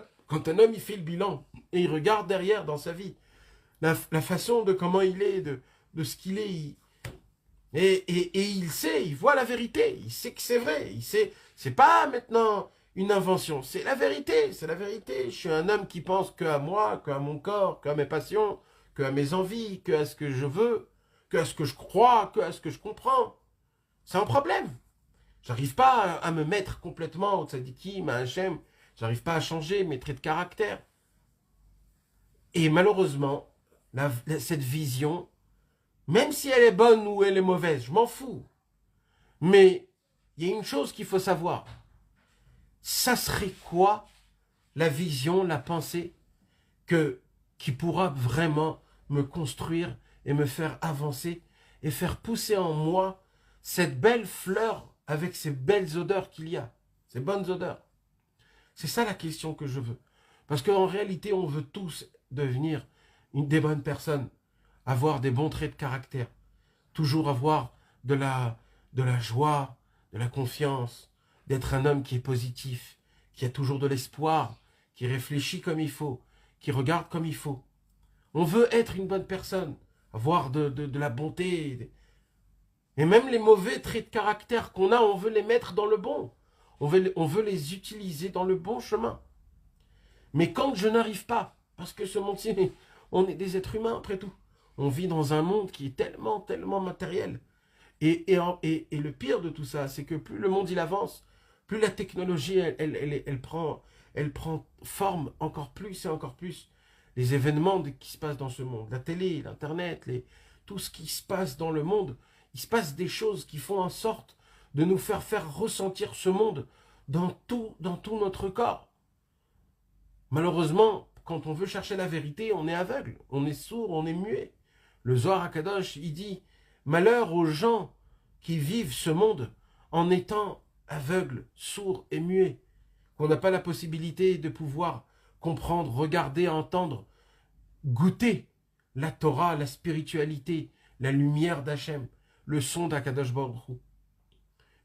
homme il fait le bilan et il regarde derrière dans sa vie, la façon de comment il est, de ce qu'il est, et il sait, il voit la vérité, il sait que c'est vrai, il sait, c'est pas maintenant une invention, c'est la vérité, c'est la vérité. Je suis un homme qui pense qu'à moi, qu'à mon corps, qu'à mes passions, qu'à mes envies, qu'à ce que je veux, qu'est-ce que je crois, qu'est-ce que je comprends. C'est un problème. J'arrive pas à me mettre complètement au tzadikim, à Hachem. J'arrive pas à changer mes traits de caractère. Et malheureusement, cette vision, même si elle est bonne ou elle est mauvaise, je m'en fous. Mais il y a une chose qu'il faut savoir. Ça serait quoi la vision, la pensée qui pourra vraiment me construire et me faire avancer et faire pousser en moi cette belle fleur avec ces belles odeurs qu'il y a, ces bonnes odeurs. C'est ça la question que je veux. Parce qu'en réalité, on veut tous devenir des bonnes personnes, avoir des bons traits de caractère, toujours avoir de la joie, de la confiance, d'être un homme qui est positif, qui a toujours de l'espoir, qui réfléchit comme il faut, qui regarde comme il faut. On veut être une bonne personne, avoir de la bonté. Et même les mauvais traits de caractère qu'on a, on veut les mettre dans le bon. On veut les utiliser dans le bon chemin. Mais quand je n'arrive pas, parce que ce monde-ci, on est des êtres humains après tout. On vit dans un monde qui est tellement, tellement matériel. Et le pire de tout ça, c'est que plus le monde il avance, plus la technologie elle prend forme encore plus et encore plus. Les événements qui se passent dans ce monde, la télé, l'internet, tout ce qui se passe dans le monde, il se passe des choses qui font en sorte de nous faire ressentir ce monde dans tout notre corps. Malheureusement, quand on veut chercher la vérité, on est aveugle, on est sourd, on est muet. Le Zohar HaKadosh, il dit « Malheur aux gens qui vivent ce monde en étant aveugles, sourds et muets, qu'on n'a pas la possibilité de pouvoir comprendre, regarder, entendre, goûter la Torah, la spiritualité, la lumière d'Hachem, le son d'Akadosh Baruch Hu. »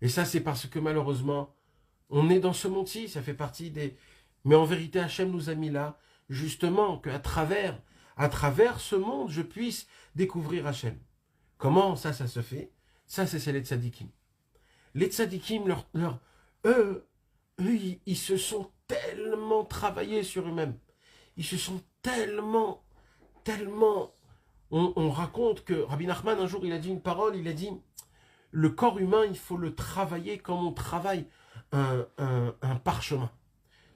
Et ça, c'est parce que malheureusement, on est dans ce monde-ci, ça fait partie des... Mais en vérité, Hachem nous a mis là, justement, qu'à travers ce monde, je puisse découvrir Hachem. Comment ça se fait? Ça, c'est les tzadikim. Les tzadikim, eux, ils se sont tellement travaillés sur eux-mêmes. Ils se sont tellement... On raconte que Rabbi Nachman, un jour, il a dit une parole, il a dit, le corps humain, il faut le travailler comme on travaille un parchemin.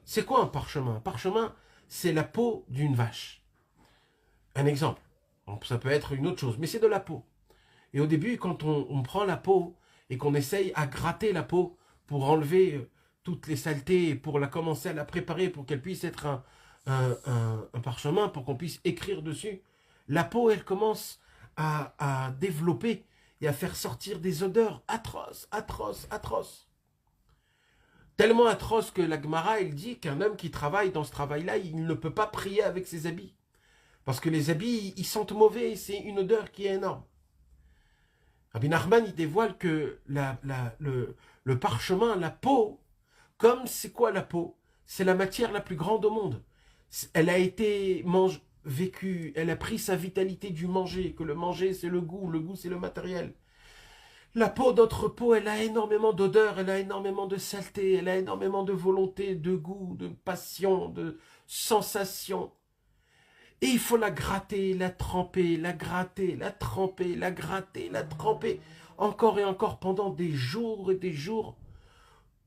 C'est quoi un parchemin? Un parchemin, c'est la peau d'une vache. Un exemple. Ça peut être une autre chose, mais c'est de la peau. Et au début, quand on prend la peau et qu'on essaye à gratter la peau pour enlever toutes les saletés et pour la commencer à la préparer pour qu'elle puisse être un parchemin, pour qu'on puisse écrire dessus, la peau, elle commence à développer et à faire sortir des odeurs atroces, atroces, atroces. Tellement atroce que la Gemara, elle dit qu'un homme qui travaille dans ce travail-là, il ne peut pas prier avec ses habits. Parce que les habits, ils sentent mauvais et c'est une odeur qui est énorme. Rabbi Nachman, il dévoile que le parchemin, la peau, comme c'est quoi la peau? C'est la matière la plus grande au monde. Elle a été vécue, elle a pris sa vitalité du manger, que le manger c'est le goût c'est le matériel. La peau, notre peau, elle a énormément d'odeur, elle a énormément de saleté, elle a énormément de volonté, de goût, de passion, de sensation. Et il faut la gratter, la tremper, la gratter, la tremper, la gratter, la tremper, encore et encore pendant des jours et des jours,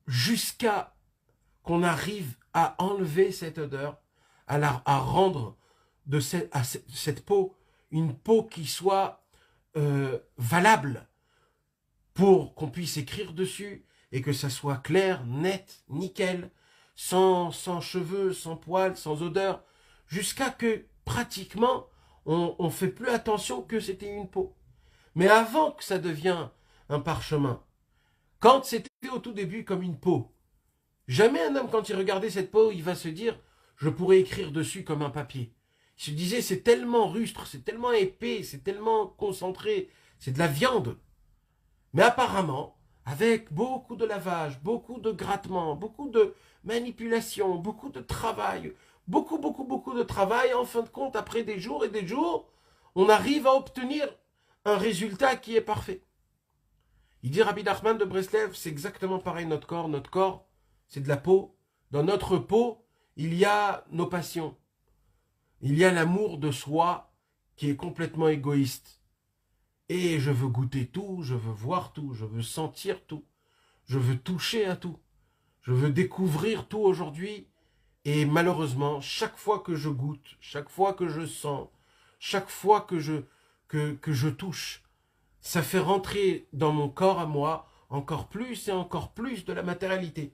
jusqu'à qu'on arrive à enlever cette odeur, à rendre à cette peau une peau qui soit valable, pour qu'on puisse écrire dessus et que ça soit clair, net, nickel, sans cheveux, sans poils, sans odeur, jusqu'à que pratiquement on ne fait plus attention que c'était une peau. Mais avant que ça devienne un parchemin, quand c'était au tout début comme une peau, jamais un homme quand il regardait cette peau, il va se dire « je pourrais écrire dessus comme un papier ». Il se disait « c'est tellement rustre, c'est tellement épais, c'est tellement concentré, c'est de la viande ». Mais apparemment, avec beaucoup de lavage, beaucoup de grattement, beaucoup de manipulation, beaucoup de travail, beaucoup de travail, en fin de compte, après des jours et des jours, on arrive à obtenir un résultat qui est parfait. Il dit Rabbi Nachman de Breslev, c'est exactement pareil notre corps. Notre corps, c'est de la peau. Dans notre peau, il y a nos passions. Il y a l'amour de soi qui est complètement égoïste. Et je veux goûter tout, je veux voir tout, je veux sentir tout, je veux toucher à tout, je veux découvrir tout aujourd'hui. Et malheureusement, chaque fois que je goûte, chaque fois que je sens, chaque fois que je touche, ça fait rentrer dans mon corps à moi encore plus et encore plus de la matérialité.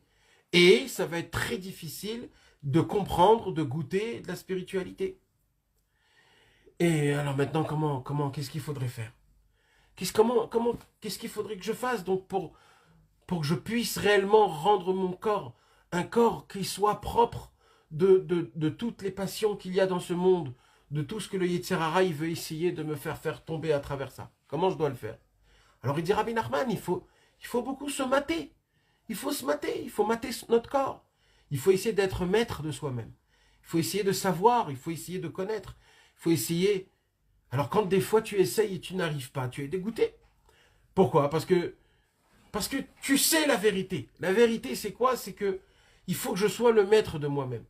Et ça va être très difficile de comprendre, de goûter de la spiritualité. Et alors maintenant, qu'est-ce qu'il faudrait faire? Qu'est-ce qu'il faudrait que je fasse donc pour que je puisse réellement rendre mon corps un corps qui soit propre de toutes les passions qu'il y a dans ce monde, de tout ce que le Yetzer Hara il veut essayer de me faire tomber à travers ça. Comment je dois le faire? Alors il dit Rabbi Nachman, il faut beaucoup se mater. Il faut se mater, il faut mater notre corps. Il faut essayer d'être maître de soi-même. Il faut essayer de savoir, il faut essayer de connaître. Il faut essayer. Alors quand des fois tu essayes et tu n'arrives pas, tu es dégoûté. Pourquoi? Parce que tu sais la vérité. La vérité c'est quoi? C'est que il faut que je sois le maître de moi-même.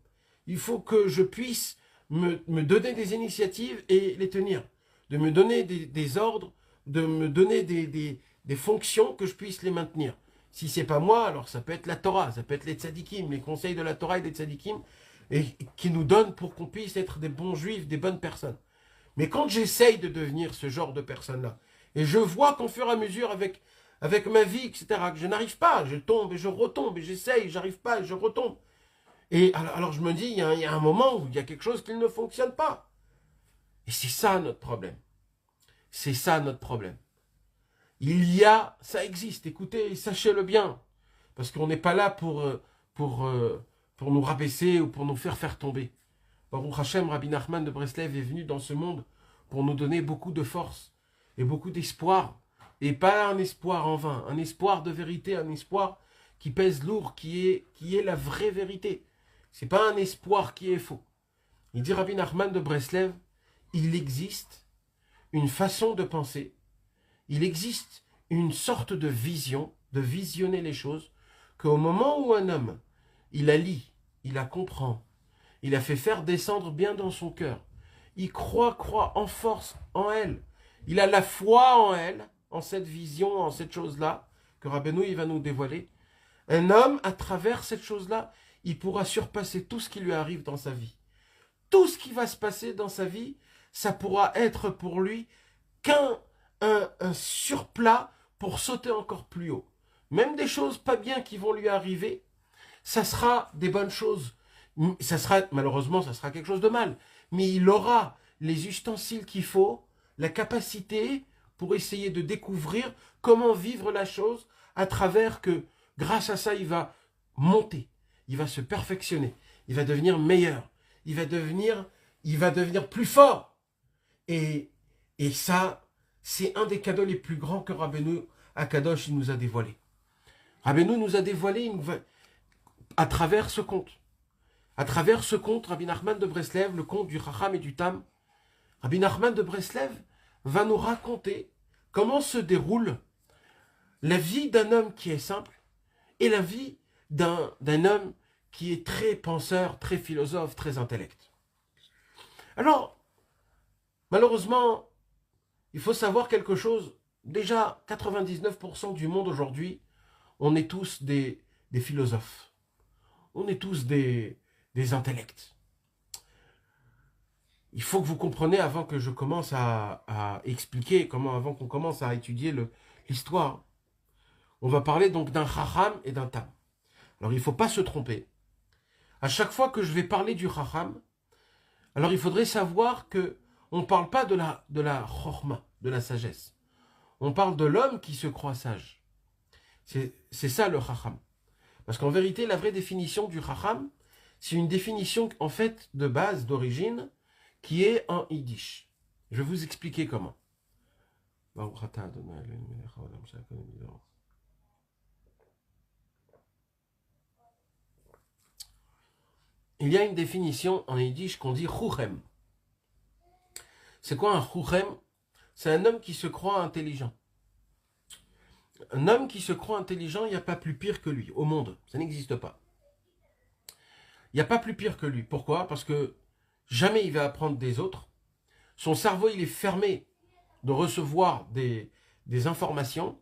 Il faut que je puisse me donner des initiatives et les tenir. De me donner des ordres, de me donner des fonctions que je puisse les maintenir. Si c'est pas moi, alors ça peut être la Torah, ça peut être les tzadikim, les conseils de la Torah et des tzadikim, et qui nous donnent pour qu'on puisse être des bons juifs, des bonnes personnes. Mais quand j'essaye de devenir ce genre de personne-là, et je vois qu'au fur et à mesure avec ma vie, etc., que je n'arrive pas, je tombe et je retombe, et j'essaye, j'arrive pas et je retombe. Et alors je me dis, il y a un moment où il y a quelque chose qui ne fonctionne pas. Et c'est ça notre problème. C'est ça notre problème. Ça existe, écoutez, sachez-le bien. Parce qu'on n'est pas là pour nous rabaisser ou pour nous faire tomber. Baruch Hashem, Rabbi Nachman de Breslev est venu dans ce monde pour nous donner beaucoup de force et beaucoup d'espoir. Et pas un espoir en vain, un espoir de vérité, un espoir qui pèse lourd, qui est la vraie vérité. C'est pas un espoir qui est faux. Il dit Rabbi Nachman de Breslev, il existe une façon de penser, il existe une sorte de vision, de visionner les choses, qu'au moment où un homme, il la lit, il la comprend, il a fait faire descendre bien dans son cœur, il croit en force en elle, il a la foi en elle, en cette vision, en cette chose-là, que Rabbeinu il va nous dévoiler. Un homme, à travers cette chose-là, il pourra surpasser tout ce qui lui arrive dans sa vie. Tout ce qui va se passer dans sa vie, ça pourra être pour lui qu'un surplat pour sauter encore plus haut. Même des choses pas bien qui vont lui arriver, ça sera des bonnes choses. Malheureusement, ça sera quelque chose de mal. Mais il aura les ustensiles qu'il faut, la capacité pour essayer de découvrir comment vivre la chose à travers que, grâce à ça, il va monter, il va se perfectionner, il va devenir meilleur, il va devenir plus fort. Et ça, c'est un des cadeaux les plus grands que Rabbeinu Akadosh nous a dévoilé. Rabbeinu nous a dévoilé à travers ce conte. À travers ce conte, Rabbi Nachman de Breslev, le conte du Chacham et du Tam, Rabbi Nachman de Breslev va nous raconter comment se déroule la vie d'un homme qui est simple et la vie d'un homme qui est très penseur, très philosophe, très intellect. Alors, malheureusement, il faut savoir quelque chose. Déjà, 99% du monde aujourd'hui, on est tous des philosophes. On est tous des intellects. Il faut que vous compreniez avant que je commence à expliquer, avant qu'on commence à étudier l'histoire. On va parler donc d'un Chacham et d'un Tam. Alors il ne faut pas se tromper. À chaque fois que je vais parler du Chacham, alors il faudrait savoir que on ne parle pas de la Chorma, de la sagesse. On parle de l'homme qui se croit sage. C'est ça le Chacham. Parce qu'en vérité, la vraie définition du Chacham, c'est une définition en fait de base, d'origine, qui est en yiddish. Je vais vous expliquer comment. Il y a une définition en yiddish qu'on dit chouchem. C'est quoi un chouchem? C'est un homme qui se croit intelligent. Un homme qui se croit intelligent, il n'y a pas plus pire que lui au monde. Ça n'existe pas. Il n'y a pas plus pire que lui. Pourquoi? Parce que jamais il va apprendre des autres. Son cerveau, il est fermé de recevoir des informations,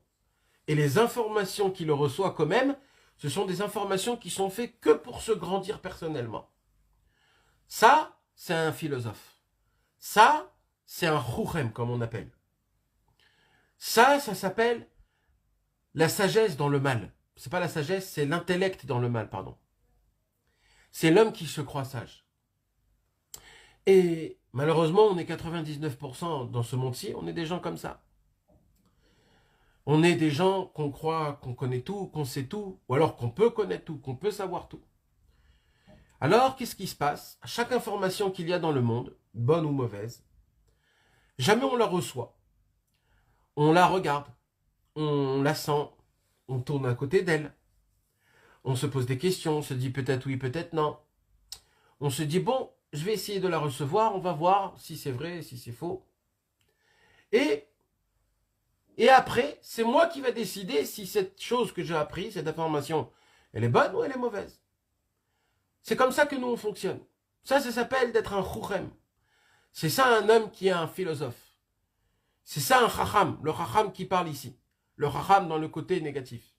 et les informations qu'il reçoit quand même, ce sont des informations qui sont faites que pour se grandir personnellement. Ça, c'est un philosophe. Ça, c'est un chouchem, comme on appelle. Ça s'appelle la sagesse dans le mal. C'est pas la sagesse, c'est l'intellect dans le mal, pardon. C'est l'homme qui se croit sage. Et malheureusement, on est 99% dans ce monde-ci, on est des gens comme ça. On est des gens qu'on croit qu'on connaît tout, qu'on sait tout, ou alors qu'on peut connaître tout, qu'on peut savoir tout. Alors, qu'est-ce qui se passe? À chaque information qu'il y a dans le monde, bonne ou mauvaise, jamais on la reçoit. On la regarde, on la sent, on tourne à côté d'elle. On se pose des questions, on se dit peut-être oui, peut-être non. On se dit, bon, je vais essayer de la recevoir, on va voir si c'est vrai, si c'est faux. Et après, c'est moi qui vais décider si cette chose que j'ai apprise, cette information, elle est bonne ou elle est mauvaise. C'est comme ça que nous, on fonctionne. Ça s'appelle d'être un chouchem. C'est ça un homme qui est un philosophe. C'est ça un chacham, le chacham qui parle ici. Le chacham dans le côté négatif.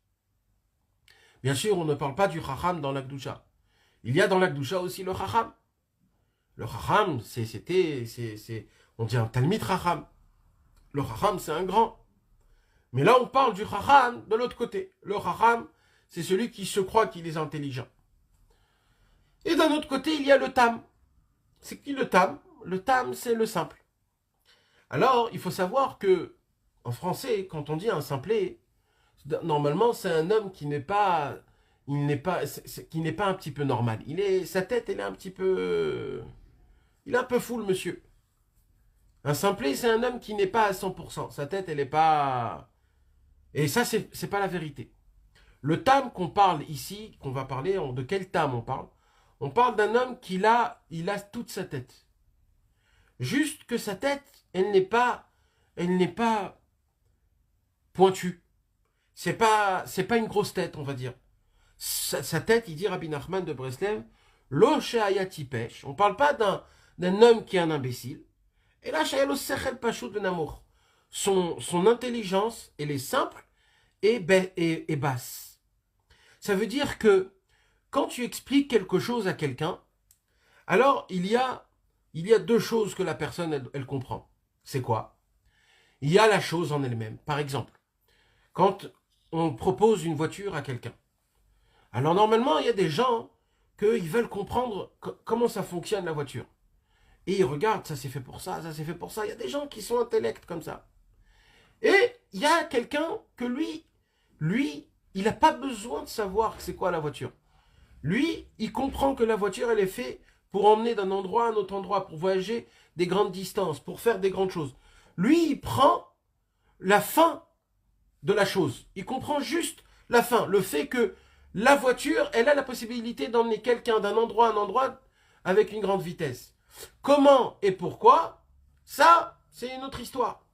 Bien sûr, on ne parle pas du chacham dans l'Akdoucha. Il y a dans l'Akdoucha aussi le chacham. Le chacham, on dit un talmid chacham. Le chacham, c'est un grand. Mais là, on parle du chacham de l'autre côté. Le chacham, c'est celui qui se croit qu'il est intelligent. Et d'un autre côté, il y a le tam. C'est qui le tam? Le tam, c'est le simple. Alors, il faut savoir que, en français, quand on dit un simplet, normalement, c'est un homme qui n'est pas, qui n'est pas un petit peu normal. Sa tête, elle est un petit peu, il est un peu fou, le monsieur. Un simplet, c'est un homme qui n'est pas à 100%. Sa tête, elle n'est pas, et ça, c'est pas la vérité. Le tam qu'on parle ici, qu'on va parler, de quel tam on parle? On parle d'un homme il a toute sa tête. Juste que sa tête, elle n'est pas pointue. C'est pas une grosse tête, on va dire. Sa tête, il dit Rabbi Nachman de Breslev, lo she'ayati pech. On parle pas d'un homme qui est un imbécile. Et là, she'elo sechel pashut benamour. Son intelligence, elle est simple et basse. Ça veut dire que quand tu expliques quelque chose à quelqu'un, alors il y a deux choses que la personne, elle comprend. C'est quoi? Il y a la chose en elle-même. Par exemple, quand on propose une voiture à quelqu'un. Alors normalement, il y a des gens qui veulent comprendre comment ça fonctionne la voiture. Et ils regardent, ça c'est fait pour ça, ça c'est fait pour ça. Il y a des gens qui sont intellects comme ça. Et il y a quelqu'un que lui, il n'a pas besoin de savoir c'est quoi la voiture. Lui, il comprend que la voiture, elle est faite pour emmener d'un endroit à un autre endroit, pour voyager des grandes distances, pour faire des grandes choses. Lui, il prend la fin de la chose. Il comprend juste la fin. Le fait que la voiture, elle a la possibilité d'emmener quelqu'un d'un endroit à un endroit avec une grande vitesse. Comment et pourquoi, ça, c'est une autre histoire.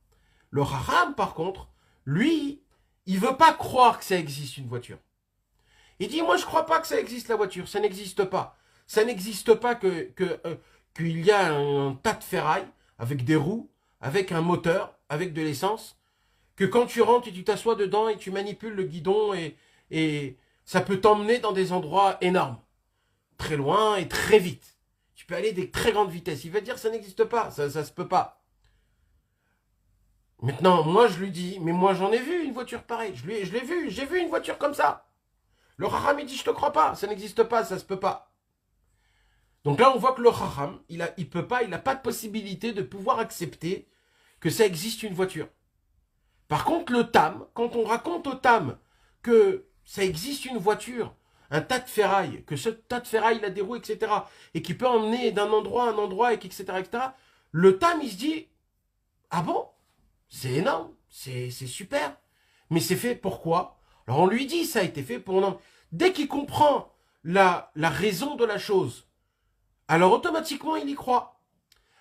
Le Raham, par contre, lui, il veut pas croire que ça existe une voiture. Il dit, moi je crois pas que ça existe la voiture, ça n'existe pas. Ça n'existe pas qu'il y a un tas de ferraille avec des roues, avec un moteur, avec de l'essence, que quand tu rentres et tu t'assois dedans et tu manipules le guidon et ça peut t'emmener dans des endroits énormes, très loin et très vite. Tu peux aller des très grandes vitesses. Il va dire, ça n'existe pas, ça se peut pas. Maintenant, moi je lui dis, mais moi j'en ai vu une voiture pareille, j'ai vu une voiture comme ça. Le Chacham, il dit, je te crois pas, ça n'existe pas, ça se peut pas. Donc là, on voit que le Chacham, il n'a pas de possibilité de pouvoir accepter que ça existe une voiture. Par contre, le Tam, quand on raconte au Tam que ça existe une voiture, un tas de ferraille, que ce tas de ferraille, il a des roues, etc., et qui peut emmener d'un endroit à un endroit, etc., le Tam, il se dit, ah bon, c'est énorme, c'est super, mais c'est fait pourquoi? Alors on lui dit, ça a été fait pour un homme. Dès qu'il comprend la raison de la chose, alors automatiquement il y croit.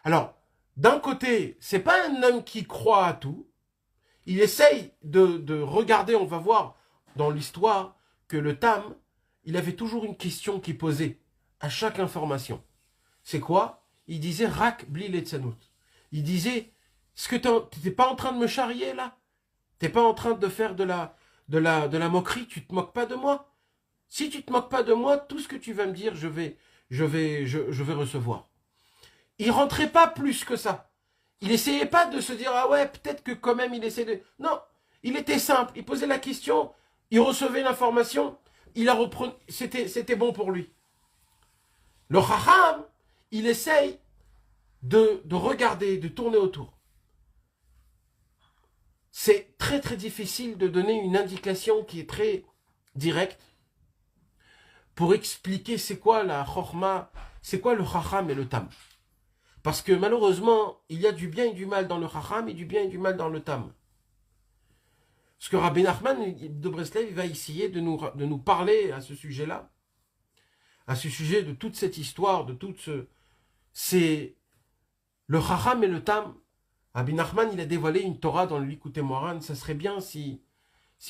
Alors, d'un côté, c'est pas un homme qui croit à tout. Il essaye de regarder, on va voir dans l'histoire, que le Tam, il avait toujours une question qu'il posait à chaque information. C'est quoi? Il disait Rak bli letzanout. Il disait, Est-ce que tu n'es pas en train de me charrier là? T'es pas en train de faire de la moquerie? Tu te moques pas de moi? Si tu te moques pas de moi, tout ce que tu vas me dire, je vais recevoir. Il rentrait pas plus que ça. Il essayait pas de se dire, ah ouais, peut-être que quand même il essaie de... Non, il était simple. Il posait la question, il recevait l'information, il la reprenait. C'était bon pour lui. Le Chacham, il essaye de regarder, de tourner autour. C'est très très difficile de donner une indication qui est très directe pour expliquer c'est quoi la chorma, c'est quoi le Chacham et le Tam. Parce que malheureusement, il y a du bien et du mal dans le Chacham et du bien et du mal dans le Tam. Parce que Rabbi Nachman de Breslev va essayer de nous parler à ce sujet-là, à ce sujet de toute cette histoire, de tout ce... C'est le Chacham et le Tam. Rabbi Nachman, il a dévoilé une Torah dans le Likutei Moharan. Ça serait bien si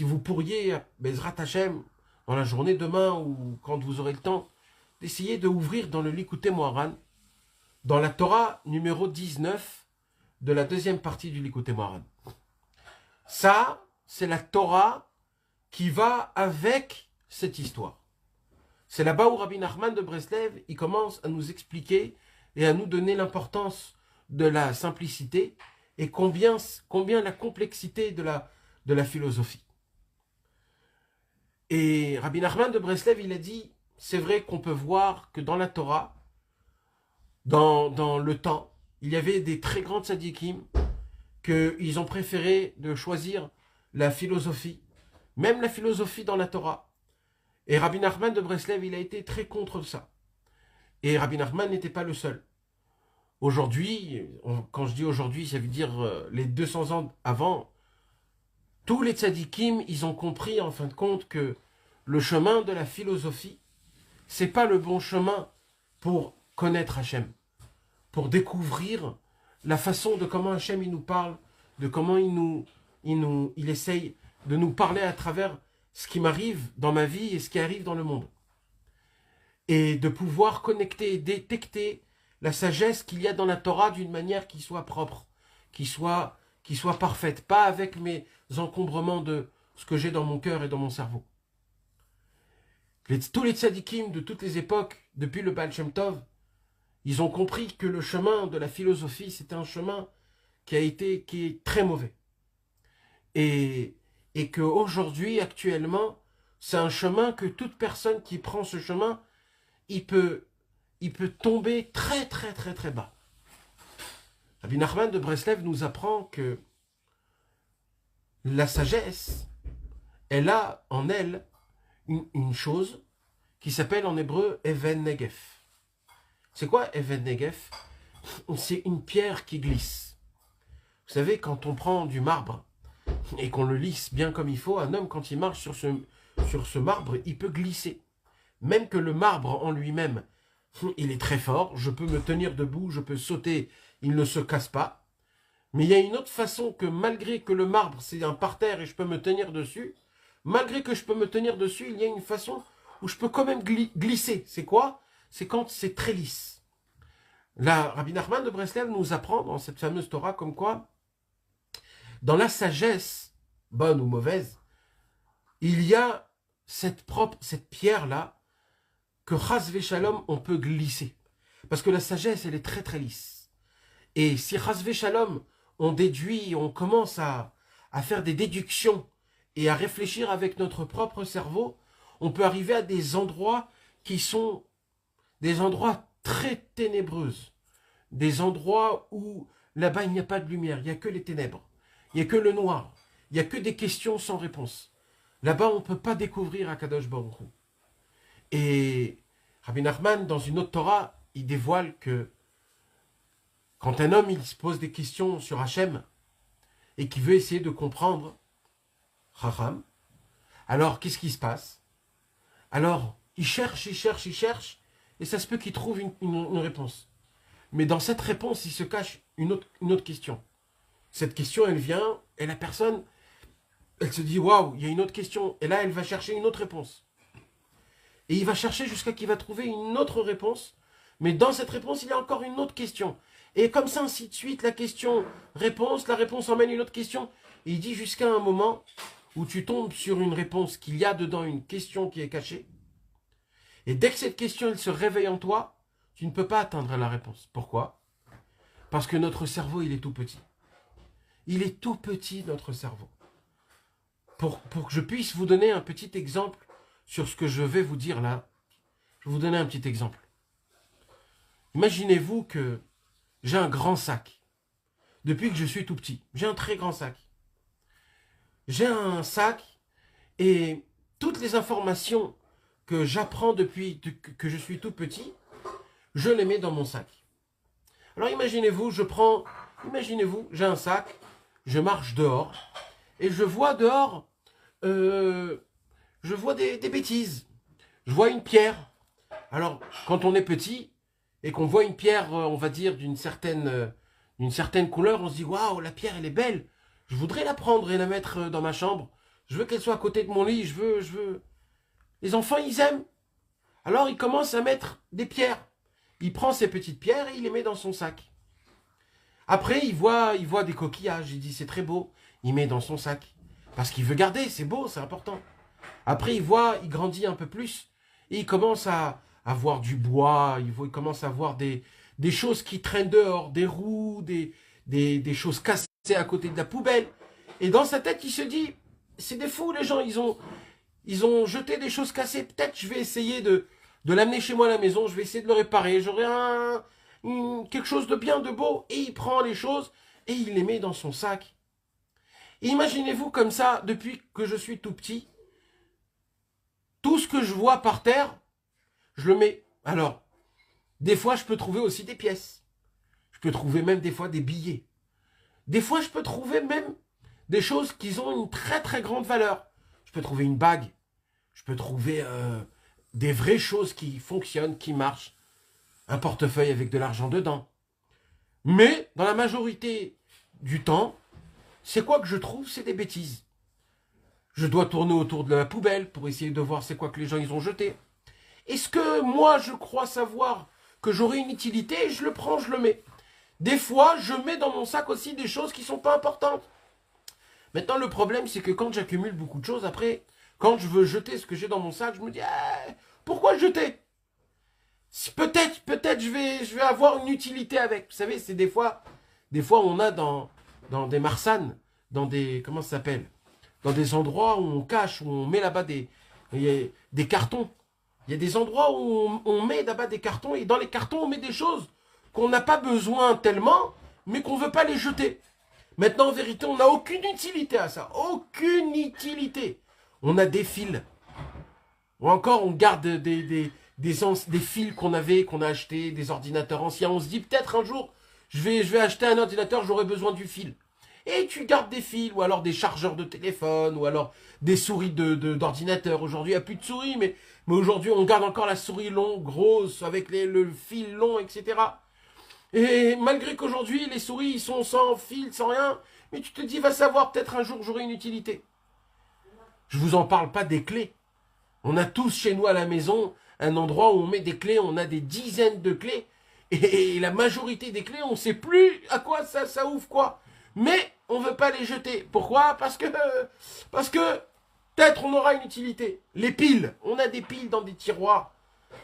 vous pourriez, Bezrat Hashem, dans la journée demain ou quand vous aurez le temps, d'essayer de ouvrir dans le Likutei Moharan, dans la Torah numéro 19 de la deuxième partie du Likutei Moharan. Ça, c'est la Torah qui va avec cette histoire. C'est là-bas où Rabbi Nachman de Breslev, il commence à nous expliquer et à nous donner l'importance de la simplicité et combien la complexité de la philosophie. Et Rabbi Nachman de Breslev, il a dit, c'est vrai qu'on peut voir que dans la Torah, dans le temps, il y avait des très grands tzadikim qu'ils ont préféré de choisir la philosophie, même la philosophie dans la Torah. Et Rabbi Nachman de Breslev, il a été très contre ça. Et Rabbi Nachman n'était pas le seul. Aujourd'hui, quand je dis aujourd'hui, ça veut dire les 200 ans avant, tous les tzadikim, ils ont compris en fin de compte que le chemin de la philosophie, c'est pas le bon chemin pour connaître Hachem, pour découvrir la façon de comment Hachem il nous parle, de comment il essaye de nous parler à travers ce qui m'arrive dans ma vie et ce qui arrive dans le monde. Et de pouvoir connecter et détecter la sagesse qu'il y a dans la Torah d'une manière qui soit propre, qui soit parfaite, pas avec mes encombrements de ce que j'ai dans mon cœur et dans mon cerveau. Tous les tzadikim de toutes les époques, depuis le Baal Shem Tov, ils ont compris que le chemin de la philosophie, c'est un chemin qui est très mauvais. Et qu'aujourd'hui, actuellement, c'est un chemin que toute personne qui prend ce chemin, il peut tomber très très très très bas. Rabbi Nachman de Breslev nous apprend que la sagesse, elle a en elle une chose qui s'appelle en hébreu Even Negef. C'est quoi Even Negef? C'est une pierre qui glisse. Vous savez, quand on prend du marbre et qu'on le lisse bien comme il faut, un homme, quand il marche sur ce marbre, il peut glisser. Même que le marbre en lui-même, il est très fort, je peux me tenir debout, je peux sauter, il ne se casse pas. Mais il y a une autre façon que malgré que le marbre, c'est un parterre et je peux me tenir dessus, malgré que je peux me tenir dessus, il y a une façon où je peux quand même glisser. C'est quoi? C'est quand c'est très lisse. Là, Rabbi Nachman de Breslev nous apprend dans cette fameuse Torah comme quoi, dans la sagesse, bonne ou mauvaise, il y a cette pierre-là que Chas Shalom on peut glisser. Parce que la sagesse, elle est très très lisse. Et si Chas Shalom on déduit, on commence à faire des déductions et à réfléchir avec notre propre cerveau, on peut arriver à des endroits qui sont des endroits très ténébreux. Des endroits où là-bas il n'y a pas de lumière, il n'y a que les ténèbres. Il n'y a que le noir. Il n'y a que des questions sans réponse. Là-bas, on ne peut pas découvrir Akadosh Baruch Hu. Et Rabbi Nachman, dans une autre Torah, il dévoile que quand un homme il se pose des questions sur Hachem et qu'il veut essayer de comprendre Chacham, alors qu'est-ce qui se passe? Alors, il cherche, et ça se peut qu'il trouve une réponse. Mais dans cette réponse, il se cache une autre question. Cette question, elle vient, et la personne, elle se dit, waouh, il y a une autre question. Et là, elle va chercher une autre réponse. Et il va chercher jusqu'à qu'il va trouver une autre réponse. Mais dans cette réponse, il y a encore une autre question. Et comme ça, ainsi de suite, la réponse emmène une autre question. Et il dit jusqu'à un moment où tu tombes sur une réponse qu'il y a dedans une question qui est cachée. Et dès que cette question elle se réveille en toi, tu ne peux pas atteindre la réponse. Pourquoi? Parce que notre cerveau, il est tout petit. Il est tout petit, notre cerveau. Pour que je puisse vous donner un petit exemple sur ce que je vais vous dire là, je vais vous donner un petit exemple. Imaginez-vous que j'ai un grand sac. Depuis que je suis tout petit, j'ai un très grand sac. J'ai un sac et toutes les informations que j'apprends depuis que je suis tout petit, je les mets dans mon sac. Alors imaginez-vous, j'ai un sac, je marche dehors et je vois dehors, je vois des bêtises. Je vois une pierre. Alors, quand on est petit et qu'on voit une pierre, on va dire, d'une certaine couleur, on se dit, waouh, la pierre, elle est belle. Je voudrais la prendre et la mettre dans ma chambre. Je veux qu'elle soit à côté de mon lit. Je veux. Les enfants, ils aiment. Alors, il commence à mettre des pierres. Il prend ces petites pierres et il les met dans son sac. Après, il voit des coquillages. Il dit, c'est très beau. Il met dans son sac. Parce qu'il veut garder. C'est beau, c'est important. Après, il grandit un peu plus. Et il commence à voir du bois. Il commence à voir des choses qui traînent dehors. Des roues, des choses cassées à côté de la poubelle. Et dans sa tête, il se dit, c'est des fous, les gens. Ils ont jeté des choses cassées. Peut-être je vais essayer de l'amener chez moi à la maison. Je vais essayer de le réparer. J'aurai quelque chose de bien, de beau. Et il prend les choses et il les met dans son sac. Et imaginez-vous comme ça, depuis que je suis tout petit, tout ce que je vois par terre, je le mets. Alors, des fois, je peux trouver aussi des pièces. Je peux trouver même des fois des billets. Des fois, je peux trouver même des choses qui ont une très très grande valeur. Je peux trouver une bague. Je peux trouver des vraies choses qui fonctionnent, qui marchent. Un portefeuille avec de l'argent dedans. Mais, dans la majorité du temps, c'est quoi que je trouve? C'est des bêtises. Je dois tourner autour de la poubelle pour essayer de voir c'est quoi que les gens ils ont jeté. Est-ce que moi, je crois savoir que j'aurai une utilité? Je le prends, je le mets. Des fois, je mets dans mon sac aussi des choses qui ne sont pas importantes. Maintenant, le problème, c'est que quand j'accumule beaucoup de choses, après, quand je veux jeter ce que j'ai dans mon sac, je me dis, pourquoi jeter? Peut-être je vais avoir une utilité avec. Vous savez, c'est des fois on a dans des marsanes, dans des, comment ça s'appelle? Dans des endroits où on cache, où on met là-bas des cartons. Il y a des endroits où on met là-bas des cartons, et dans les cartons, on met des choses qu'on n'a pas besoin tellement, mais qu'on ne veut pas les jeter. Maintenant, en vérité, on n'a aucune utilité à ça. Aucune utilité. On a des fils. Ou encore, on garde des fils qu'on a achetés, des ordinateurs anciens. On se dit, peut-être un jour, je vais acheter un ordinateur, j'aurai besoin du fil. Et tu gardes des fils, ou alors des chargeurs de téléphone, ou alors des souris d'ordinateur. Aujourd'hui, il n'y a plus de souris, mais aujourd'hui, on garde encore la souris longue, grosse, avec le fil long, etc. Et malgré qu'aujourd'hui, les souris, ils sont sans fil, sans rien, mais tu te dis, va savoir, peut-être un jour, j'aurai une utilité. Je vous en parle pas des clés. On a tous chez nous à la maison un endroit où on met des clés, on a des dizaines de clés, et la majorité des clés, on ne sait plus à quoi ça ouvre quoi. Mais on ne veut pas les jeter. Pourquoi? Parce que peut-être on aura une utilité. Les piles, on a des piles dans des tiroirs.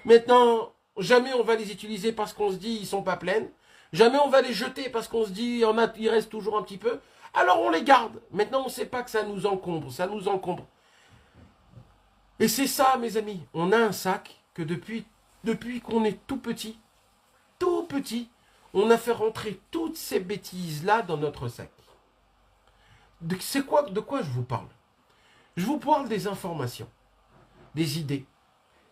Maintenant, jamais on va les utiliser parce qu'on se dit ils sont pas pleines. Jamais on va les jeter parce qu'on se dit il reste toujours un petit peu. Alors on les garde. Maintenant, on ne sait pas que ça nous encombre. Ça nous encombre. Et c'est ça, mes amis. On a un sac que depuis qu'on est tout petit, on a fait rentrer toutes ces bêtises-là dans notre sac. De quoi je vous parle? Je vous parle des informations, des idées,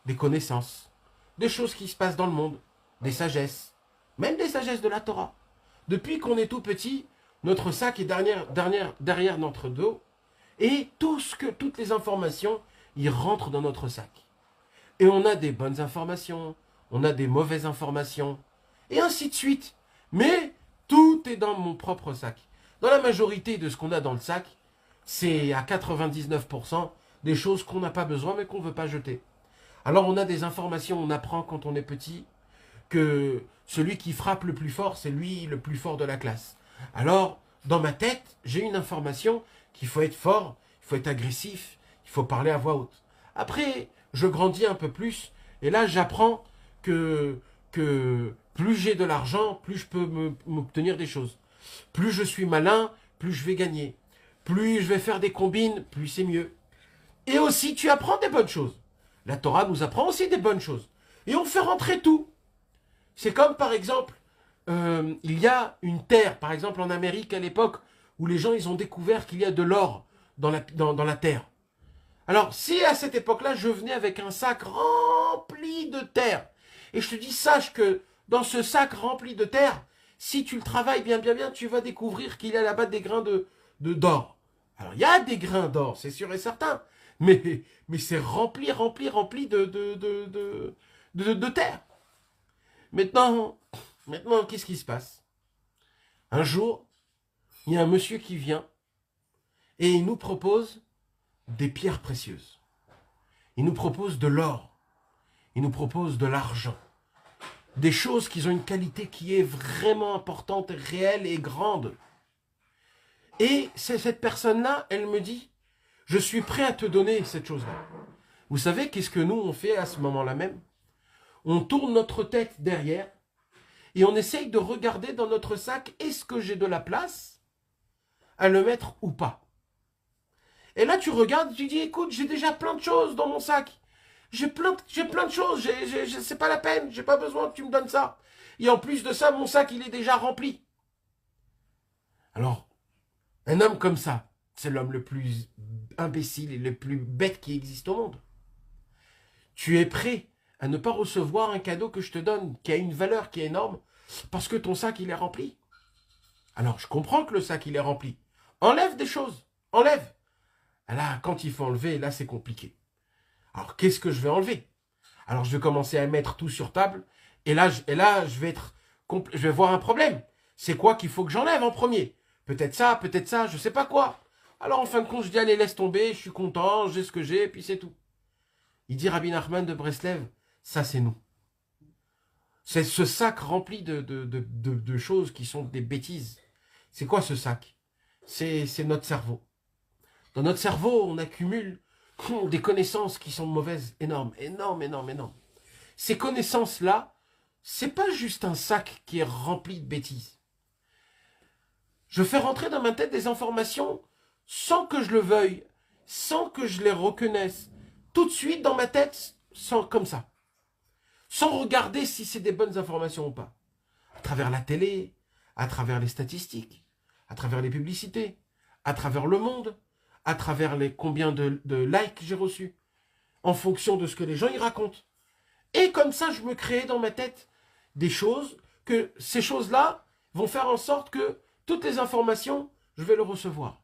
des connaissances, des choses qui se passent dans le monde, des sagesses, même des sagesses de la Torah. Depuis qu'on est tout petit, notre sac est derrière notre dos, et toutes les informations, ils rentrent dans notre sac. Et on a des bonnes informations, on a des mauvaises informations, et ainsi de suite. Mais tout est dans mon propre sac. Dans la majorité de ce qu'on a dans le sac, c'est à 99% des choses qu'on n'a pas besoin mais qu'on ne veut pas jeter. Alors on a des informations, on apprend quand on est petit, que celui qui frappe le plus fort, c'est lui le plus fort de la classe. Alors, dans ma tête, j'ai une information qu'il faut être fort, il faut être agressif, il faut parler à voix haute. Après, je grandis un peu plus, et là, j'apprends que plus j'ai de l'argent, plus je peux m'obtenir des choses. Plus je suis malin, plus je vais gagner. Plus je vais faire des combines, plus c'est mieux. Et aussi, tu apprends des bonnes choses. La Torah nous apprend aussi des bonnes choses. Et on fait rentrer tout. C'est comme, par exemple, il y a une terre, par exemple en Amérique à l'époque, où les gens ils ont découvert qu'il y a de l'or dans la terre. Alors, si à cette époque-là, je venais avec un sac rempli de terre, et je te dis, sache que dans ce sac rempli de terre, si tu le travailles bien, tu vas découvrir qu'il y a là-bas des grains d'or. Alors, il y a des grains d'or, c'est sûr et certain, mais c'est rempli de terre. Maintenant, qu'est-ce qui se passe? Un jour, il y a un monsieur qui vient et il nous propose des pierres précieuses. Il nous propose de l'or. Il nous propose de l'argent. Des choses qui ont une qualité qui est vraiment importante, réelle et grande. Et c'est cette personne-là, elle me dit, je suis prêt à te donner cette chose-là. Vous savez qu'est-ce que nous on fait à ce moment-là même? On tourne notre tête derrière et on essaye de regarder dans notre sac, est-ce que j'ai de la place à le mettre ou pas? Et là, tu regardes, tu dis, écoute, j'ai déjà plein de choses dans mon sac. J'ai plein de choses, c'est pas la peine, j'ai pas besoin que tu me donnes ça. Et en plus de ça, mon sac, il est déjà rempli. Alors, un homme comme ça, c'est l'homme le plus imbécile et le plus bête qui existe au monde. Tu es prêt à ne pas recevoir un cadeau que je te donne, qui a une valeur qui est énorme, parce que ton sac, il est rempli. Alors, je comprends que le sac, il est rempli. Enlève des choses, enlève. Là, quand il faut enlever, là, c'est compliqué. Alors, qu'est-ce que je vais enlever? Alors, je vais commencer à mettre tout sur table. Et là, je vais voir un problème. C'est quoi qu'il faut que j'enlève en premier? Peut-être ça, je sais pas quoi. Alors, en fin de compte, je dis, allez, laisse tomber, je suis content, j'ai ce que j'ai, et puis c'est tout. Il dit, Rabbi Nachman de Breslev, ça, c'est nous. C'est ce sac rempli de choses qui sont des bêtises. C'est quoi ce sac? C'est notre cerveau. Dans notre cerveau, on accumule des connaissances qui sont mauvaises, énormes. Ces connaissances-là, c'est pas juste un sac qui est rempli de bêtises. Je fais rentrer dans ma tête des informations sans que je le veuille, sans que je les reconnaisse, tout de suite dans ma tête, comme ça. Sans regarder si c'est des bonnes informations ou pas. À travers la télé, à travers les statistiques, à travers les publicités, à travers le monde, à travers combien de likes j'ai reçus, en fonction de ce que les gens y racontent. Et comme ça, je me crée dans ma tête des choses, que ces choses-là vont faire en sorte que toutes les informations, je vais le recevoir.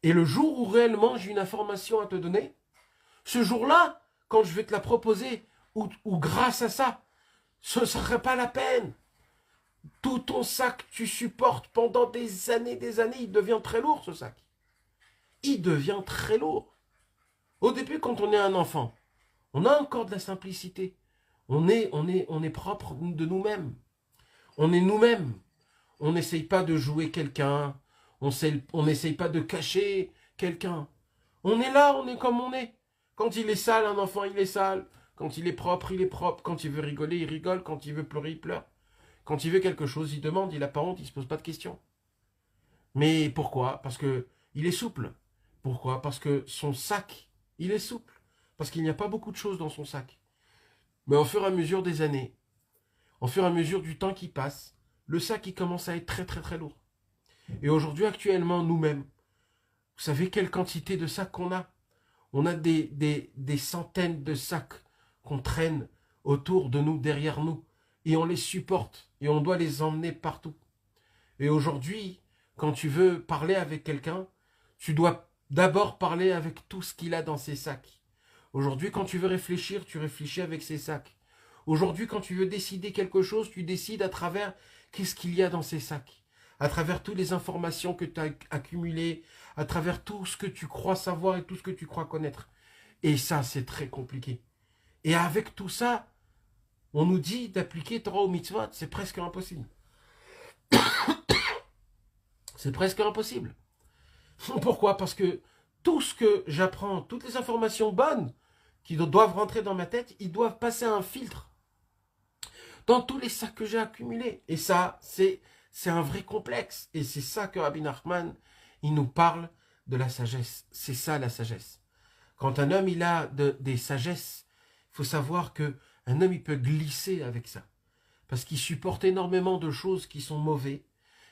Et le jour où réellement j'ai une information à te donner, ce jour-là, quand je vais te la proposer, ou grâce à ça, ce ne serait pas la peine. Tout ton sac, tu supportes pendant des années, il devient très lourd ce sac. Il devient très lourd. Au début, quand on est un enfant, on a encore de la simplicité. On est propre de nous-mêmes. On est nous-mêmes. On n'essaye pas de jouer quelqu'un. On n'essaye pas de cacher quelqu'un. On est là, on est comme on est. Quand il est sale, un enfant, il est sale. Quand il est propre, il est propre. Quand il veut rigoler, il rigole. Quand il veut pleurer, il pleure. Quand il veut quelque chose, il demande, il n'a pas honte, il ne se pose pas de questions. Mais pourquoi? Parce que il est souple. Pourquoi? Parce que son sac, il est souple. Parce qu'il n'y a pas beaucoup de choses dans son sac. Mais au fur et à mesure des années, au fur et à mesure du temps qui passe, le sac, il commence à être très lourd. Et aujourd'hui, actuellement, nous-mêmes, vous savez quelle quantité de sacs qu'on a? On a des centaines de sacs qu'on traîne autour de nous, derrière nous. Et on les supporte. Et on doit les emmener partout. Et aujourd'hui, quand tu veux parler avec quelqu'un, tu dois d'abord parler avec tout ce qu'il a dans ses sacs. Aujourd'hui, quand tu veux réfléchir, tu réfléchis avec ses sacs. Aujourd'hui, quand tu veux décider quelque chose, tu décides à travers qu'est-ce qu'il y a dans ses sacs. À travers toutes les informations que tu as accumulées, à travers tout ce que tu crois savoir et tout ce que tu crois connaître. Et ça, c'est très compliqué. Et avec tout ça, on nous dit d'appliquer Torah ou mitzvot, c'est presque impossible. C'est presque impossible. Pourquoi? Parce que tout ce que j'apprends, toutes les informations bonnes qui doivent rentrer dans ma tête, ils doivent passer un filtre dans tous les sacs que j'ai accumulés. Et ça, c'est un vrai complexe. Et c'est ça que Rabbi Nachman, il nous parle de la sagesse. C'est ça la sagesse. Quand un homme, il a des sagesses, il faut savoir que un homme, il peut glisser avec ça. Parce qu'il supporte énormément de choses qui sont mauvaises.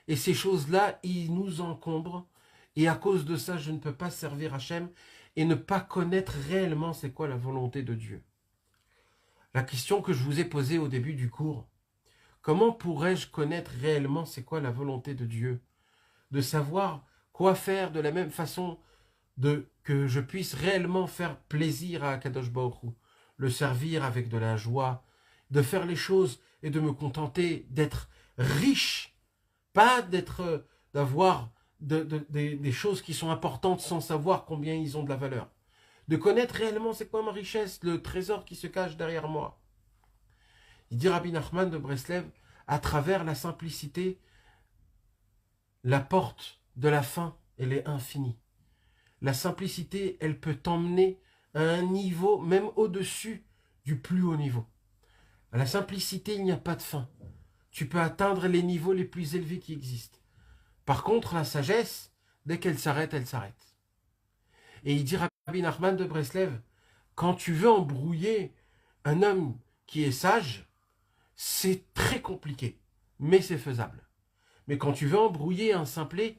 Et ces choses-là, ils nous encombrent. Et à cause de ça, je ne peux pas servir Hachem et ne pas connaître réellement c'est quoi la volonté de Dieu. La question que je vous ai posée au début du cours, comment pourrais-je connaître réellement c'est quoi la volonté de Dieu? De savoir quoi faire de la même façon que je puisse réellement faire plaisir à Akadosh Baruch Hu, le servir avec de la joie, de faire les choses et de me contenter d'être riche, pas d'avoir des choses qui sont importantes sans savoir combien ils ont de la valeur. De connaître réellement c'est quoi ma richesse, le trésor qui se cache derrière moi. Il dit Rabbi Nachman de Breslev, à travers la simplicité, la porte de la fin, elle est infinie. La simplicité, elle peut t'emmener à un niveau, même au-dessus du plus haut niveau. À la simplicité, il n'y a pas de fin. Tu peux atteindre les niveaux les plus élevés qui existent. Par contre, la sagesse, dès qu'elle s'arrête, elle s'arrête. Et il dit Rabbi Nachman de Breslev, quand tu veux embrouiller un homme qui est sage, c'est très compliqué, mais c'est faisable. Mais quand tu veux embrouiller un simplet,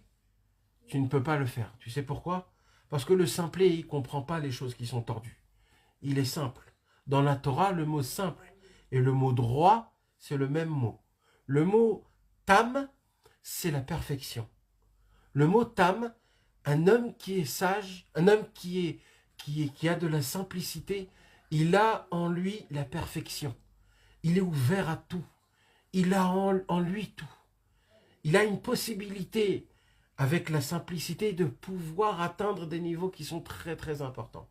tu ne peux pas le faire. Tu sais pourquoi? Parce que le simplet, il ne comprend pas les choses qui sont tordues. Il est simple. Dans la Torah, le mot simple et le mot droit, c'est le même mot. Le mot tam, c'est la perfection. Le mot tam, un homme qui est sage, un homme qui a de la simplicité, il a en lui la perfection. Il est ouvert à tout. Il a en lui tout. Il a une possibilité, avec la simplicité, de pouvoir atteindre des niveaux qui sont très très importants.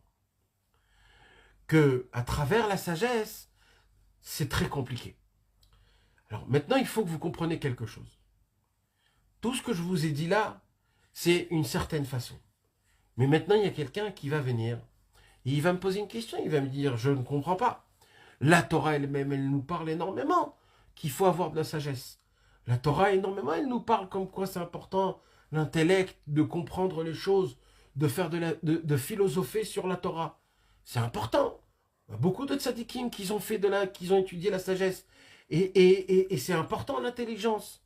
Que, à travers la sagesse, c'est très compliqué. Alors maintenant, il faut que vous compreniez quelque chose. Tout ce que je vous ai dit là, c'est une certaine façon. Mais maintenant, il y a quelqu'un qui va venir, et il va me poser une question, il va me dire, je ne comprends pas. La Torah elle-même, elle nous parle énormément qu'il faut avoir de la sagesse. La Torah, énormément, elle nous parle comme quoi c'est important, l'intellect, de comprendre les choses, de faire de philosopher sur la Torah. C'est important. Il y a beaucoup de tzadikim qui ont étudié la sagesse. Et c'est important, l'intelligence.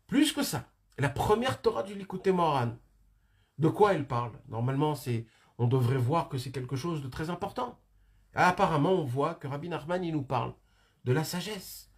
Plus que ça, la première Torah du Likutei Moharan, de quoi elle parle? Normalement, on devrait voir que c'est quelque chose de très important. Apparemment, on voit que Rabbi Nachman, il nous parle de la sagesse.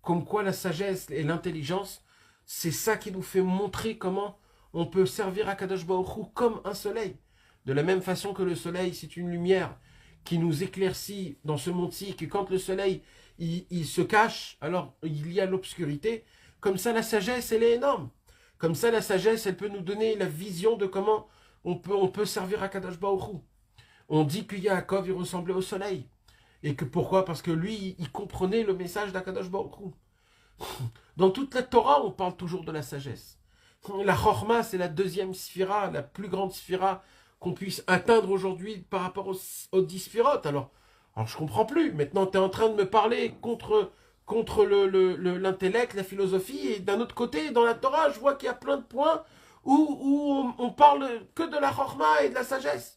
Comme quoi la sagesse et l'intelligence, c'est ça qui nous fait montrer comment on peut servir à Kadosh Baruch Hu comme un soleil. De la même façon que le soleil, c'est une lumière qui nous éclaircit dans ce monde-ci, que quand le soleil il se cache, alors il y a l'obscurité. Comme ça, la sagesse, elle est énorme. Comme ça, la sagesse, elle peut nous donner la vision de comment on peut servir à Kadosh Baruch Hu. On dit que Yaakov, il ressemblait au soleil. Et que pourquoi? Parce que lui, il comprenait le message d'Akadosh Baruch Hu. Dans toute la Torah, on parle toujours de la sagesse. La Chorma, c'est la deuxième sphira, la plus grande sphira qu'on puisse atteindre aujourd'hui par rapport aux 10 sphirotes. Alors je comprends plus. Maintenant, tu es en train de me parler contre l'intellect, la philosophie. Et d'un autre côté, dans la Torah, je vois qu'il y a plein de points où on parle que de la Chorma et de la sagesse.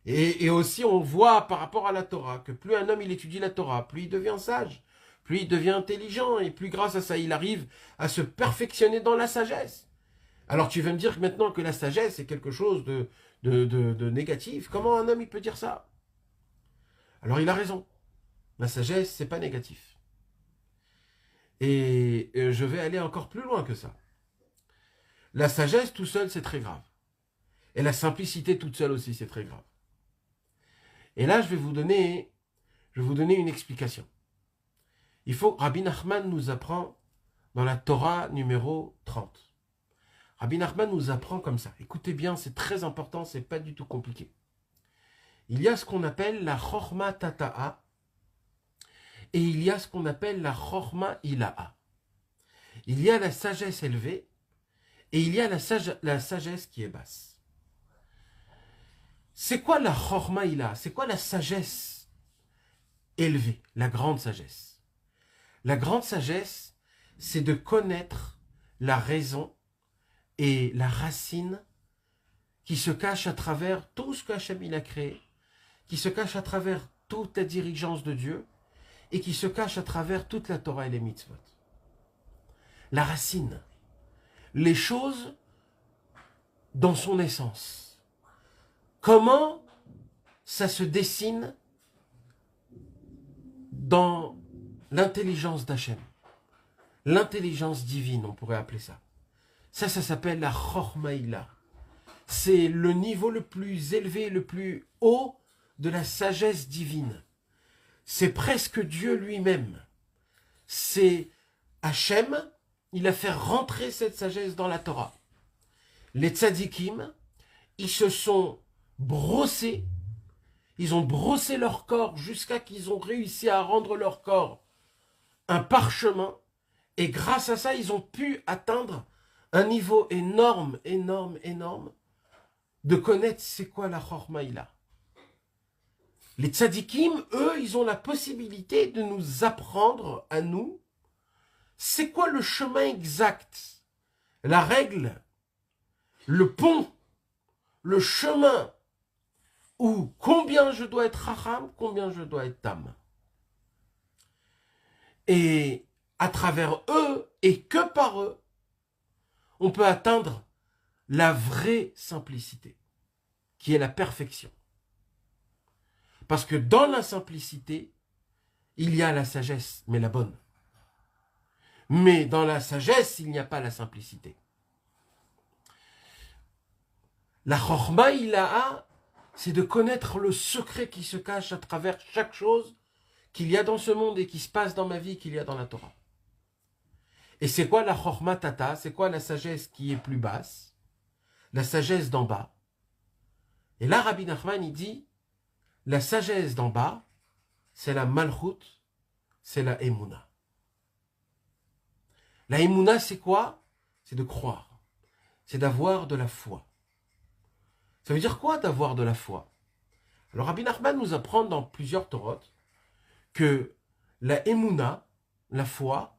Et aussi, on voit par rapport à la Torah que plus un homme il étudie la Torah, plus il devient sage, plus il devient intelligent, et plus grâce à ça, il arrive à se perfectionner dans la sagesse. Alors tu vas me dire que maintenant que la sagesse est quelque chose de négatif, comment un homme il peut dire ça? Alors il a raison. La sagesse, c'est pas négatif. Et je vais aller encore plus loin que ça. La sagesse tout seul, c'est très grave. Et la simplicité toute seule aussi, c'est très grave. Et là, je vais vous donner une explication. Rabbi Nachman nous apprend dans la Torah numéro 30. Rabbi Nachman nous apprend comme ça. Écoutez bien, c'est très important, c'est pas du tout compliqué. Il y a ce qu'on appelle la Chorma Tata'a et il y a ce qu'on appelle la Chorma Ilaha. Il y a la sagesse élevée et il y a la sagesse qui est basse. C'est quoi la Chorma Ilaha? C'est quoi la sagesse élevée, la grande sagesse? La grande sagesse, c'est de connaître la raison et la racine qui se cache à travers tout ce qu'Hachem il a créé, qui se cache à travers toute la dirigeance de Dieu et qui se cache à travers toute la Torah et les mitzvot. La racine, les choses dans son essence. Comment ça se dessine dans l'intelligence d'Hachem, l'intelligence divine, on pourrait appeler ça. Ça s'appelle la Chormaïla. C'est le niveau le plus élevé, le plus haut de la sagesse divine. C'est presque Dieu lui-même. C'est Hachem, il a fait rentrer cette sagesse dans la Torah. Les tzadikim, ils se sont brossés, ils ont brossé leur corps jusqu'à qu'ils ont réussi à rendre leur corps un parchemin, et grâce à ça, ils ont pu atteindre un niveau énorme, énorme, énorme, de connaître c'est quoi la Chormaïla. Les tzadikim, eux, ils ont la possibilité de nous apprendre à nous c'est quoi le chemin exact, la règle, le pont, le chemin où combien je dois être Chacham, combien je dois être Tam. Et à travers eux et que par eux, on peut atteindre la vraie simplicité, qui est la perfection. Parce que dans la simplicité, il y a la sagesse, mais la bonne. Mais dans la sagesse, il n'y a pas la simplicité. La Chorma Ilaha, c'est de connaître le secret qui se cache à travers chaque chose qu'il y a dans ce monde et qui se passe dans ma vie, qu'il y a dans la Torah. Et c'est quoi la Chorma Tata? C'est quoi la sagesse qui est plus basse? La sagesse d'en bas. Et là, Rabbi Nachman, il dit, la sagesse d'en bas, c'est la Malchut, c'est la Emouna. La Emouna, c'est quoi? C'est de croire. C'est d'avoir de la foi. Ça veut dire quoi d'avoir de la foi? Alors Rabbi Nachman nous apprend dans plusieurs Torotes que la Emouna, la foi,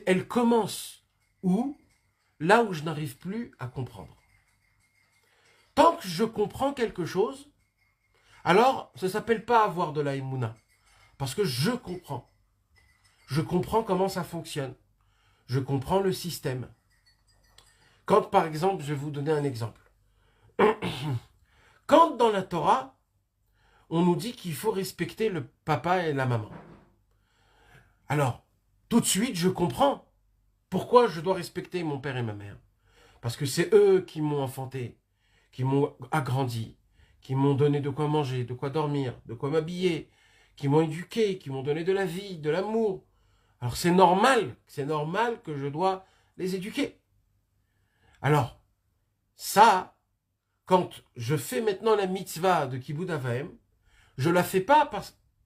elle commence où? Là où je n'arrive plus à comprendre. Tant que je comprends quelque chose, alors ça ne s'appelle pas avoir de la Emouna. Parce que je comprends. Je comprends comment ça fonctionne. Je comprends le système. Quand, par exemple, je vais vous donner un exemple. Quand dans la Torah, on nous dit qu'il faut respecter le papa et la maman. Alors, tout de suite, je comprends pourquoi je dois respecter mon père et ma mère. Parce que c'est eux qui m'ont enfanté, qui m'ont agrandi, qui m'ont donné de quoi manger, de quoi dormir, de quoi m'habiller, qui m'ont éduqué, qui m'ont donné de la vie, de l'amour. Alors c'est normal que je dois les éduquer. Alors, ça, quand je fais maintenant la mitzvah de Kibud Avaim, je la fais pas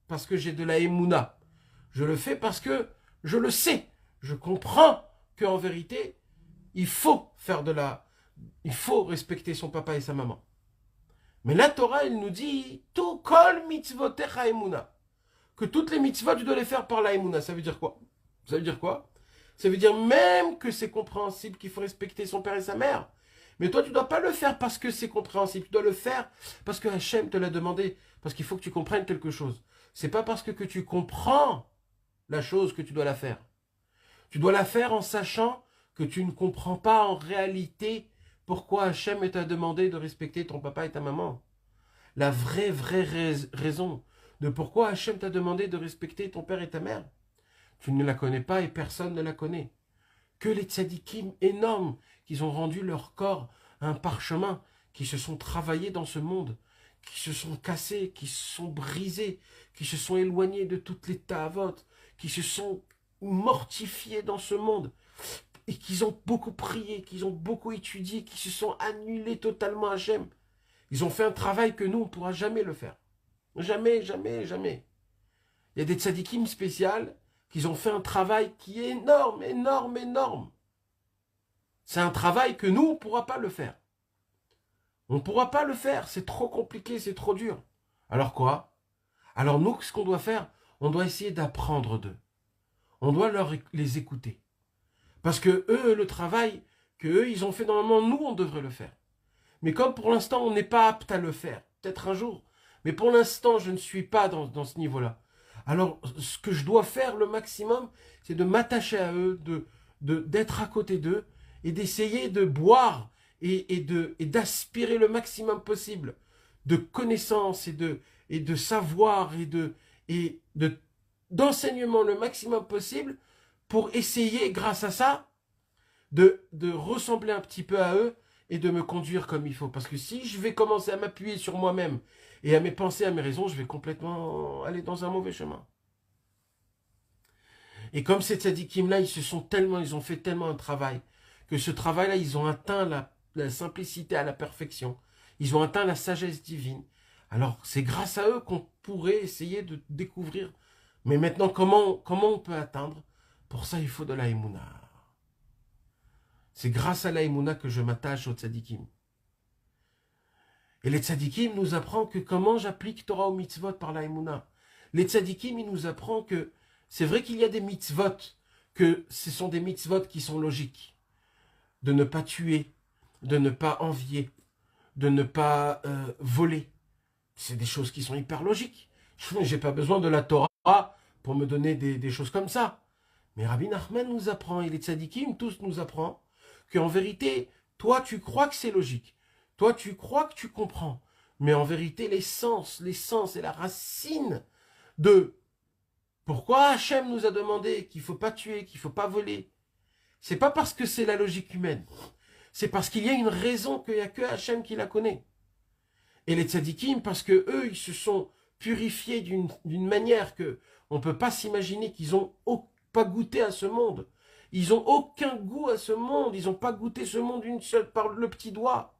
parce que j'ai de la Emouna. Je le fais parce que je le sais. Je comprends qu'en vérité, il faut respecter son papa et sa maman. Mais la Torah, elle nous dit, tout kol mitzvotecha Emouna. Que toutes les mitzvot, tu dois les faire par la Emouna. Ça veut dire quoi? Ça veut dire quoi? Ça veut dire même que c'est compréhensible qu'il faut respecter son père et sa mère. Mais toi, tu ne dois pas le faire parce que c'est compréhensible. Tu dois le faire parce que Hachem te l'a demandé. Parce qu'il faut que tu comprennes quelque chose. C'est pas parce que tu comprends la chose que tu dois la faire. Tu dois la faire en sachant que tu ne comprends pas en réalité pourquoi Hachem t'a demandé de respecter ton papa et ta maman. La vraie raison de pourquoi Hachem t'a demandé de respecter ton père et ta mère. Tu ne la connais pas et personne ne la connaît. Que les tzadikim énormes qui ont rendu leur corps un parchemin, qui se sont travaillés dans ce monde, qui se sont cassés, qui se sont brisés, qui se sont éloignés de toutes les ta'avot, qui se sont mortifiés dans ce monde, et qui ont beaucoup prié, qui ont beaucoup étudié, qui se sont annulés totalement à Hachem. Ils ont fait un travail que nous, on ne pourra jamais le faire. Jamais, jamais, jamais. Il y a des tzadikim spéciales qui ont fait un travail qui est énorme, énorme, énorme. C'est un travail que nous, on ne pourra pas le faire. On ne pourra pas le faire, c'est trop compliqué, c'est trop dur. Alors quoi? Alors nous, ce qu'on doit faire, on doit essayer d'apprendre d'eux. On doit les écouter. Parce que eux, le travail que eux, ils ont fait normalement, nous, on devrait le faire. Mais comme pour l'instant, on n'est pas apte à le faire, peut-être un jour, mais pour l'instant, je ne suis pas dans ce niveau-là. Alors, ce que je dois faire le maximum, c'est de m'attacher à eux, d'être à côté d'eux, et d'essayer de boire et d'aspirer le maximum possible de connaissances et de savoir et d'enseignement le maximum possible pour essayer, grâce à ça, de ressembler un petit peu à eux et de me conduire comme il faut. Parce que si je vais commencer à m'appuyer sur moi-même et à mes pensées, à mes raisons, je vais complètement aller dans un mauvais chemin. Et comme ces tzadikim-là, ils ont fait tellement un travail, que ce travail-là, ils ont atteint la simplicité à la perfection. Ils ont atteint la sagesse divine. Alors, c'est grâce à eux qu'on pourrait essayer de découvrir. Mais maintenant, comment on peut atteindre? Pour ça, il faut de la émouna. C'est grâce à la émouna que je m'attache aux tzadikim. Et les tzadikim nous apprennent que comment j'applique Torah au mitzvot par la émouna. Les tzadikim, ils nous apprennent que c'est vrai qu'il y a des mitzvot, que ce sont des mitzvot qui sont logiques. De ne pas tuer, de ne pas envier, de ne pas voler. C'est des choses qui sont hyper logiques. Je n'ai pas besoin de la Torah pour me donner des choses comme ça. Mais Rabbi Nachman nous apprend, et les tzadikim tous nous apprennent, qu'en vérité, toi tu crois que c'est logique. Toi tu crois que tu comprends. Mais en vérité, l'essence et la racine de pourquoi Hachem nous a demandé qu'il ne faut pas tuer, qu'il ne faut pas voler, c'est pas parce que c'est la logique humaine. C'est parce qu'il y a une raison qu'il n'y a que Hachem qui la connaît. Et les tzadikim, parce que eux, ils se sont purifiés d'une manière que on ne peut pas s'imaginer qu'ils n'ont pas goûté à ce monde. Ils n'ont aucun goût à ce monde. Ils n'ont pas goûté ce monde d'une seule par le petit doigt.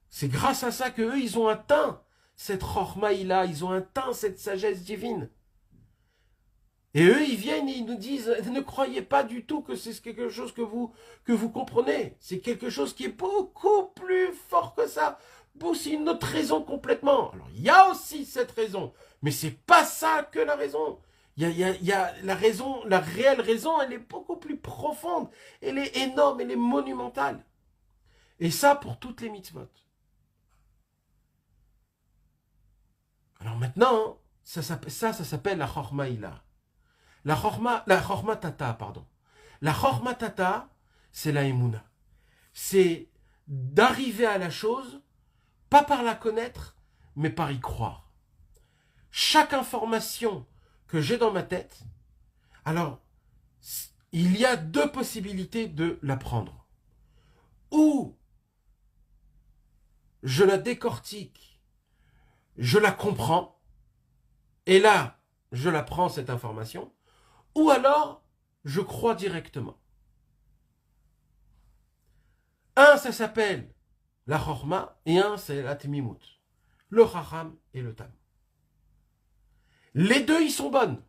C'est grâce à ça qu'eux, ils ont atteint cette chormaïla, ils ont atteint cette sagesse divine. Et eux, ils viennent et ils nous disent, ne croyez pas du tout que c'est quelque chose que vous comprenez. C'est quelque chose qui est beaucoup plus fort que ça. C'est une autre raison complètement. Alors, il y a aussi cette raison. Mais c'est pas ça que la raison. Il y a la raison, la réelle raison, elle est beaucoup plus profonde. Elle est énorme, elle est monumentale. Et ça pour toutes les mitzvot. Alors maintenant, ça s'appelle la chormaïla. La chorma tata, pardon. La chorma tata, c'est la émouna. C'est d'arriver à la chose, pas par la connaître, mais par y croire. Chaque information que j'ai dans ma tête, alors, il y a deux possibilités de la prendre. Ou je la décortique, je la comprends, et là, je la prends, cette information, ou alors, je crois directement. Un, ça s'appelle la chorma, et un, c'est la temimut. Le chacham et le tam. Les deux, ils sont bonnes.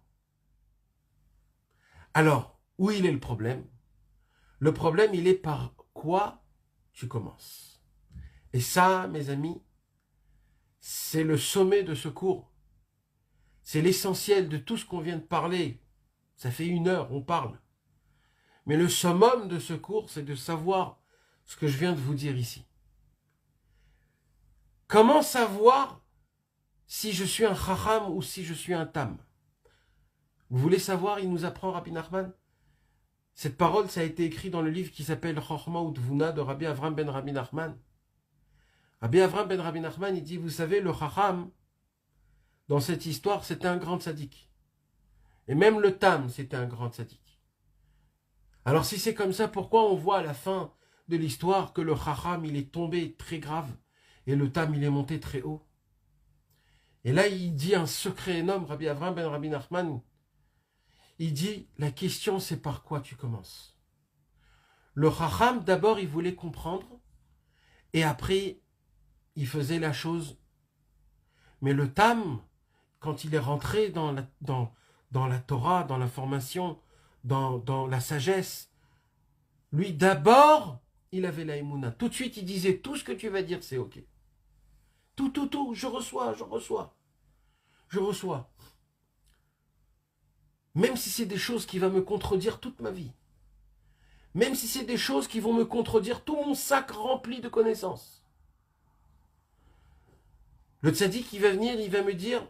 Alors, où il est le problème? Le problème, il est par quoi tu commences. Et ça, mes amis, c'est le sommet de ce cours. C'est l'essentiel de tout ce qu'on vient de parler. Ça fait 1 heure, on parle. Mais le summum de ce cours, c'est de savoir ce que je viens de vous dire ici. Comment savoir si je suis un chacham ou si je suis un tam? Vous voulez savoir, il nous apprend Rabbi Nachman. Cette parole, ça a été écrit dans le livre qui s'appelle Chochma ou Tvuna de Rabbi Avram ben Rabbi Nachman. Rabbi Avram ben Rabbi Nachman, il dit, vous savez, le chacham, dans cette histoire, c'était un grand tzaddik. Et même le tam, c'était un grand tzaddik. Alors si c'est comme ça, pourquoi on voit à la fin de l'histoire que le chacham, il est tombé très grave et le tam, il est monté très haut? Et là, il dit un secret énorme, Rabbi Avram ben Rabbi Nachman. Il dit, la question, c'est par quoi tu commences. Le chacham, d'abord, il voulait comprendre et après, il faisait la chose. Mais le tam, quand il est rentré dans la Torah, dans l'information, dans la sagesse, lui, d'abord, il avait la émouna. Tout de suite, il disait, tout ce que tu vas dire, c'est OK. Tout, je reçois. Même si c'est des choses qui vont me contredire toute ma vie. Même si c'est des choses qui vont me contredire tout mon sac rempli de connaissances. Le tzaddik, il va venir, il va me dire,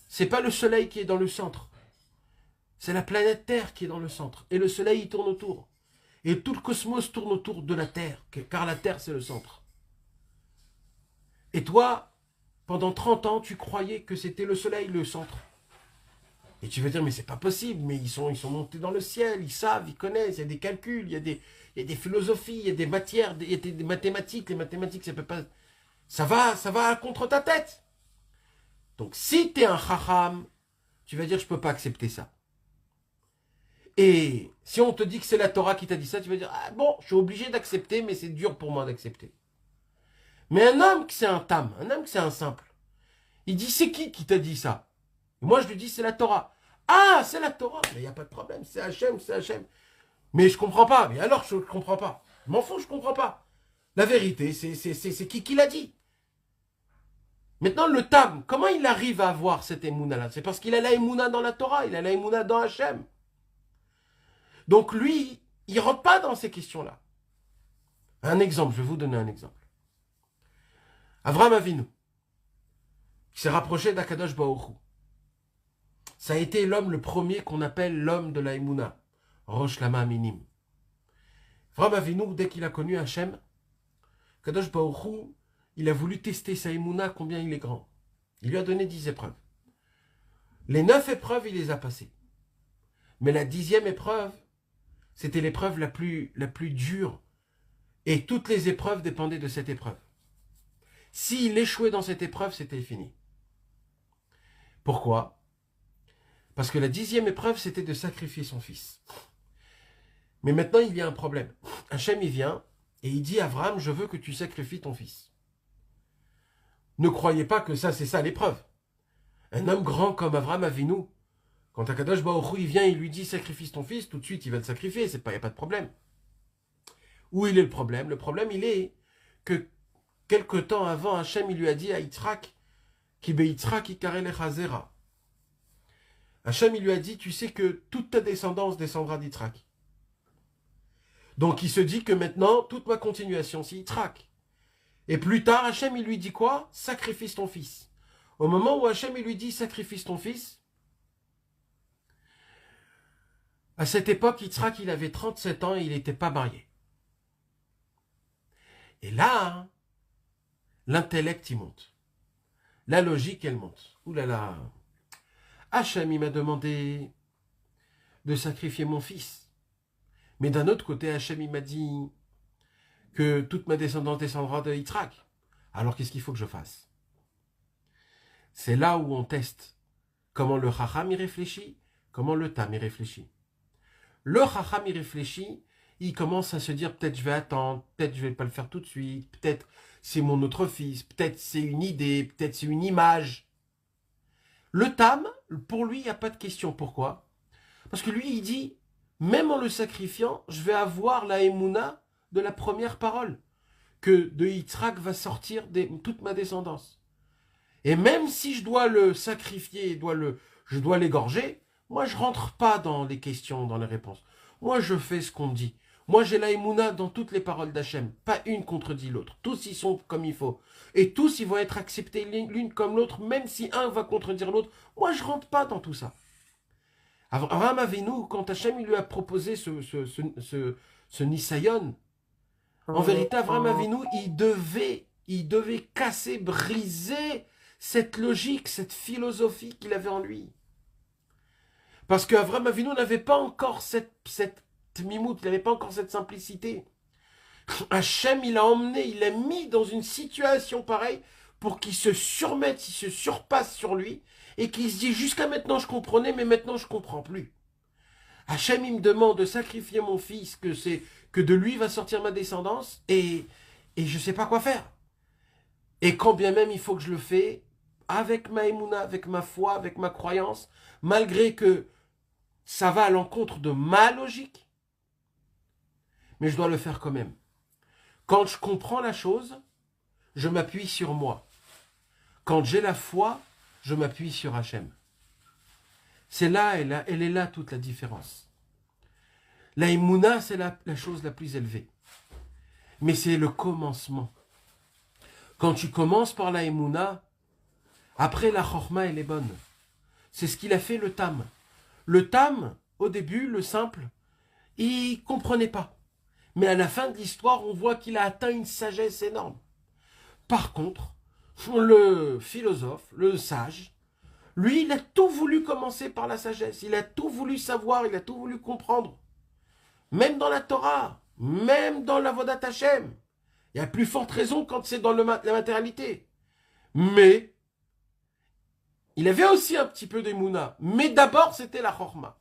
c'est pas le soleil qui est dans le centre. C'est la planète Terre qui est dans le centre. Et le soleil, il tourne autour. Et tout le cosmos tourne autour de la Terre, car la Terre, c'est le centre. Et toi, pendant 30 ans, tu croyais que c'était le soleil, le centre. Et tu vas dire, mais c'est pas possible, mais ils sont montés dans le ciel, ils savent, ils connaissent, il y a des calculs, il y a des philosophies, il y a des matières, il y a des mathématiques. Les mathématiques, ça peut pas... Ça va contre ta tête. Donc, si tu es un chacham, tu vas dire, je peux pas accepter ça. Et si on te dit que c'est la Torah qui t'a dit ça, tu vas dire, ah bon, je suis obligé d'accepter, mais c'est dur pour moi d'accepter. Mais un homme qui c'est un tam, un homme qui c'est un simple, il dit, c'est qui t'a dit ça? Et moi, je lui dis, c'est la Torah. Ah, c'est la Torah. Mais il n'y a pas de problème, c'est Hachem, c'est Hachem. Mais je comprends pas. Mais alors, je comprends pas. Je m'en fous, je comprends pas. La vérité, c'est qui l'a dit. Maintenant, le tam, comment il arrive à avoir cette émouna-là? C'est parce qu'il a la émouna dans la Torah, il a la émouna dans Hachem. Donc lui, il ne rentre pas dans ces questions-là. Un exemple, je vais vous donner un exemple. Avraham Avinu, qui s'est rapproché d'Akadosh Baruch Hu. Ça a été l'homme le premier qu'on appelle l'homme de la Emouna, Rosh Lama Minim. Avraham Avinu, dès qu'il a connu Hachem, Kadosh Baruch Hu, il a voulu tester sa Emouna, combien il est grand. Il lui a donné 10 épreuves. Les 9 épreuves, il les a passées. Mais la 10e épreuve, c'était l'épreuve la plus dure. Et toutes les épreuves dépendaient de cette épreuve. S'il échouait dans cette épreuve, c'était fini. Pourquoi? Parce que la 10e épreuve, c'était de sacrifier son fils. Mais maintenant, il y a un problème. Hachem, il vient et il dit à Abraham, je veux que tu sacrifies ton fils. Ne croyez pas que ça, c'est ça l'épreuve. Un homme grand comme Avraham Avinu, quand Akadosh Baruch Hu, il vient, il lui dit, sacrifie ton fils, tout de suite, il va le sacrifier, il n'y a pas de problème. Où il est le problème? Le problème, il est que quelque temps avant, Hachem, il lui a dit à Yitzhak, Ki be Yitzhak ikare lecha zera. Hachem, il lui a dit, tu sais que toute ta descendance descendra d'Yitzhak. Donc, il se dit que maintenant, toute ma continuation, c'est Yitzhak. Et plus tard, Hachem, il lui dit quoi? Sacrifie ton fils. Au moment où Hachem, il lui dit, sacrifie ton fils, à cette époque, Yitzhak, il avait 37 ans et il n'était pas marié. Et là, l'intellect, il monte. La logique, elle monte. Ouh là là. Hachem, il m'a demandé de sacrifier mon fils. Mais d'un autre côté, Hachem, il m'a dit que toute ma descendance descendra de Yitzhak. Alors, qu'est-ce qu'il faut que je fasse? C'est là où on teste comment le Chacham y réfléchit, comment le Tam y réfléchit. Le Chacham y réfléchit, il commence à se dire, peut-être je vais attendre, peut-être je vais pas le faire tout de suite, peut-être c'est mon autre fils, peut-être c'est une idée, peut-être c'est une image. Le Tam, pour lui, il n'y a pas de question. Pourquoi? Parce que lui, il dit, même en le sacrifiant, je vais avoir la émouna de la première parole, que de Yitzhak va sortir toute ma descendance. Et même si je dois le sacrifier, je dois l'égorger, moi je rentre pas dans les questions, dans les réponses. Moi je fais ce qu'on me dit. Moi j'ai la émouna dans toutes les paroles d'Hachem. Pas une contredit l'autre. Tous ils sont comme il faut. Et tous ils vont être acceptés l'une comme l'autre, même si un va contredire l'autre. Moi je rentre pas dans tout ça. Avraham Avinu, quand Hachem il lui a proposé ce Nisayon, en vérité Avraham Avinu, il devait casser, briser cette logique, cette philosophie qu'il avait en lui. Parce qu'Avraham Avinu n'avait pas encore cette mimout, il n'avait pas encore cette simplicité. Hachem, il l'a emmené, il l'a mis dans une situation pareille pour qu'il se surmette, il se surpasse sur lui et qu'il se dit jusqu'à maintenant je comprenais, mais maintenant je ne comprends plus. Hachem, il me demande de sacrifier mon fils, que de lui va sortir ma descendance et je ne sais pas quoi faire. Et quand bien même il faut que je le fais, avec ma émouna, avec ma foi, avec ma croyance, malgré que ça va à l'encontre de ma logique, mais je dois le faire quand même. Quand je comprends la chose, je m'appuie sur moi. Quand j'ai la foi, je m'appuie sur Hachem. C'est là, elle est là toute la différence. La émouna, c'est la chose la plus élevée. Mais c'est le commencement. Quand tu commences par la émouna, après la chorma, elle est bonne. C'est ce qu'il a fait le tam. Le tam, au début, le simple, il ne comprenait pas. Mais à la fin de l'histoire, on voit qu'il a atteint une sagesse énorme. Par contre, le philosophe, le sage, lui, il a tout voulu commencer par la sagesse. Il a tout voulu savoir, il a tout voulu comprendre. Même dans la Torah, même dans la Vodat Hashem. Il y a plus forte raison quand c'est dans la matérialité. Mais, il avait aussi un petit peu d'émouna. Mais d'abord, c'était la chorma.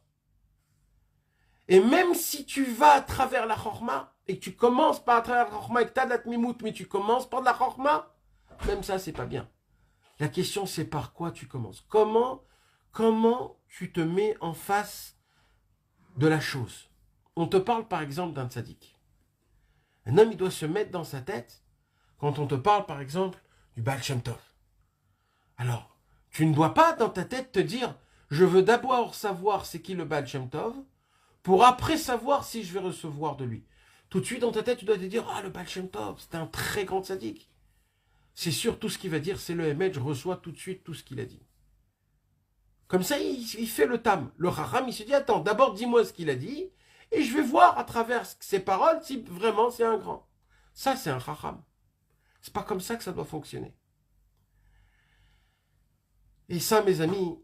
Et même si tu vas à travers la chorma, et que tu commences par à travers la chorma, et que tu as de la tmimout, mais tu commences par de la chorma, même ça, c'est pas bien. La question, c'est par quoi tu commences. Comment tu te mets en face de la chose. On te parle par exemple d'un tzaddik. Un homme, il doit se mettre dans sa tête, quand on te parle par exemple du Baal Shem Tov. Alors, tu ne dois pas dans ta tête te dire, je veux d'abord savoir c'est qui le Baal Shem Tov, pour après savoir si je vais recevoir de lui. Tout de suite dans ta tête, tu dois te dire, ah, le Baal Shem Tov, c'est un très grand tzaddik. C'est sûr, tout ce qu'il va dire, c'est le Emet, je reçois tout de suite tout ce qu'il a dit. Comme ça, il fait le tam. Le Chacham, il se dit, attends, d'abord dis-moi ce qu'il a dit, et je vais voir à travers ses paroles si vraiment c'est un grand. Ça, c'est un Chacham. C'est pas comme ça que ça doit fonctionner. Et ça, mes amis,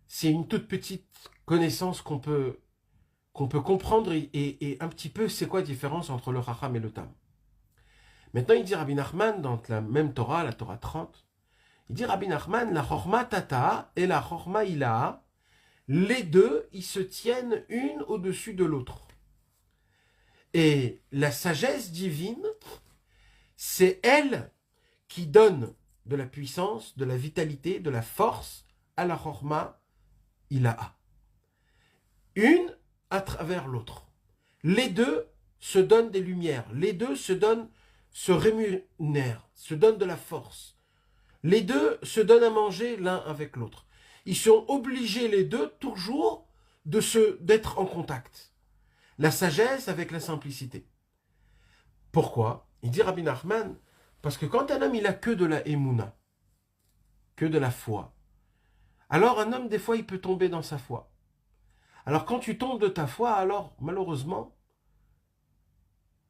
c'est une toute petite connaissance qu'on peut comprendre et un petit peu c'est quoi la différence entre le Chacham et le tam. Maintenant, il dit Rabbi Nachman dans la même Torah, la Torah 30, il dit Rabbi Nachman, la Chorma Tata et la Chorma Ilaha, les deux, ils se tiennent une au-dessus de l'autre. Et la sagesse divine, c'est elle qui donne de la puissance, de la vitalité, de la force à la Chorma Ilaha. Une à travers l'autre. Les deux se donnent des lumières. Les deux se rémunèrent, se donnent de la force. Les deux se donnent à manger l'un avec l'autre. Ils sont obligés les deux toujours d'être en contact. La sagesse avec la simplicité. Pourquoi? Il dit Rabbi Nachman, parce que quand un homme il a que de la émouna, que de la foi, alors un homme des fois il peut tomber dans sa foi. Alors quand tu tombes de ta foi, alors malheureusement,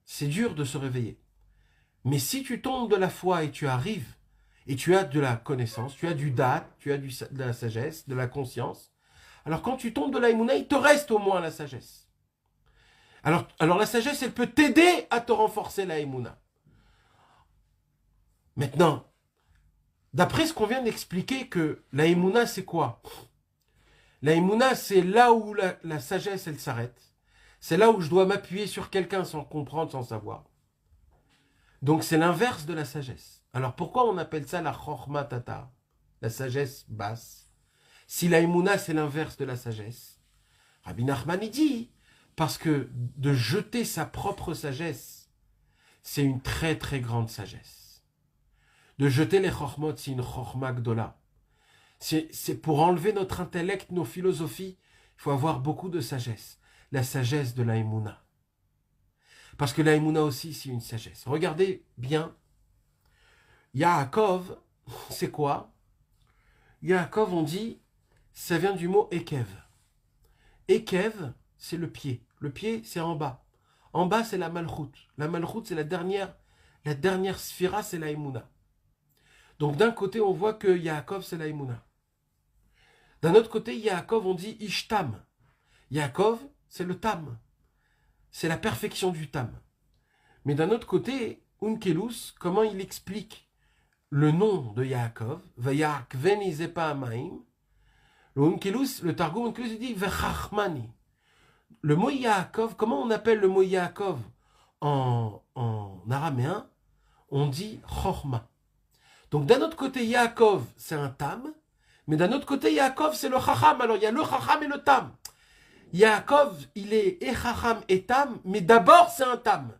c'est dur de se réveiller. Mais si tu tombes de la foi et tu arrives, et tu as de la connaissance, tu as du date, tu as de la sagesse, de la conscience, alors quand tu tombes de la émouna, il te reste au moins la sagesse. Alors la sagesse, elle peut t'aider à te renforcer la émouna. Maintenant, d'après ce qu'on vient d'expliquer, que la émouna, c'est quoi? La émouna, c'est là où la sagesse, elle s'arrête. C'est là où je dois m'appuyer sur quelqu'un sans comprendre, sans savoir. Donc c'est l'inverse de la sagesse. Alors pourquoi on appelle ça la chorma tata, la sagesse basse? Si la émouna, c'est l'inverse de la sagesse. Rabbi Nachman, il dit, parce que de jeter sa propre sagesse, c'est une très très grande sagesse. De jeter les chormot, c'est une chorma gdola. C'est pour enlever notre intellect, nos philosophies, il faut avoir beaucoup de sagesse. La sagesse de la émouna. Parce que la émouna aussi, c'est une sagesse. Regardez bien. Yaakov, c'est quoi? Yaakov, on dit, ça vient du mot Ekev. Ekev, c'est le pied. Le pied, c'est en bas. En bas, c'est la malchoute. La malchoute, c'est la dernière sphira, c'est la émouna. Donc d'un côté, on voit que Yaakov, c'est la émouna. D'un autre côté, Yaakov, on dit Ishtam. Yaakov, c'est le tam. C'est la perfection du tam. Mais d'un autre côté, Unkelus, comment il explique le nom de Yaakov? Vayakveni zepa amaim. Le Unkelus, le Targum Unkelus, il dit Vechachmani. Le mot Yaakov, comment on appelle le mot Yaakov en araméen? On dit Chorma. Donc d'un autre côté, Yaakov, c'est un tam, mais d'un autre côté, Yaakov, c'est le chacham. Alors il y a le chacham et le tam. Yaakov, il est et chacham et tam, mais d'abord c'est un tam.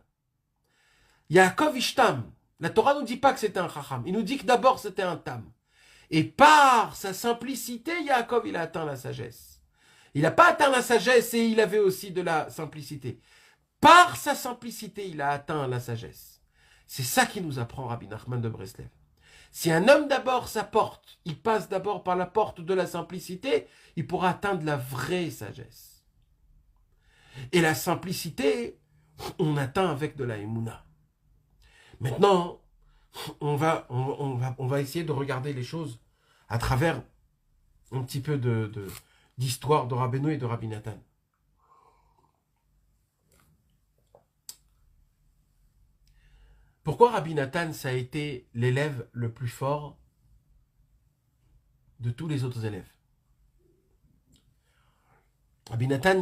Yaakov ishtam. La Torah ne nous dit pas que c'était un chacham, il nous dit que d'abord c'était un tam. Et par sa simplicité, Yaakov, il a atteint la sagesse. Il n'a pas atteint la sagesse et il avait aussi de la simplicité. Par sa simplicité, il a atteint la sagesse. C'est ça qui nous apprend Rabbi Nachman de Breslev. Si un homme d'abord sa porte, il passe d'abord par la porte de la simplicité, il pourra atteindre la vraie sagesse. Et la simplicité, on atteint avec de la émouna. Maintenant, on va essayer de regarder les choses à travers un petit peu d'histoire de Rabbeinu et de Rabbi Nathan. Pourquoi Rabbi Nathan, ça a été l'élève le plus fort de tous les autres élèves? Rabbi Nathan,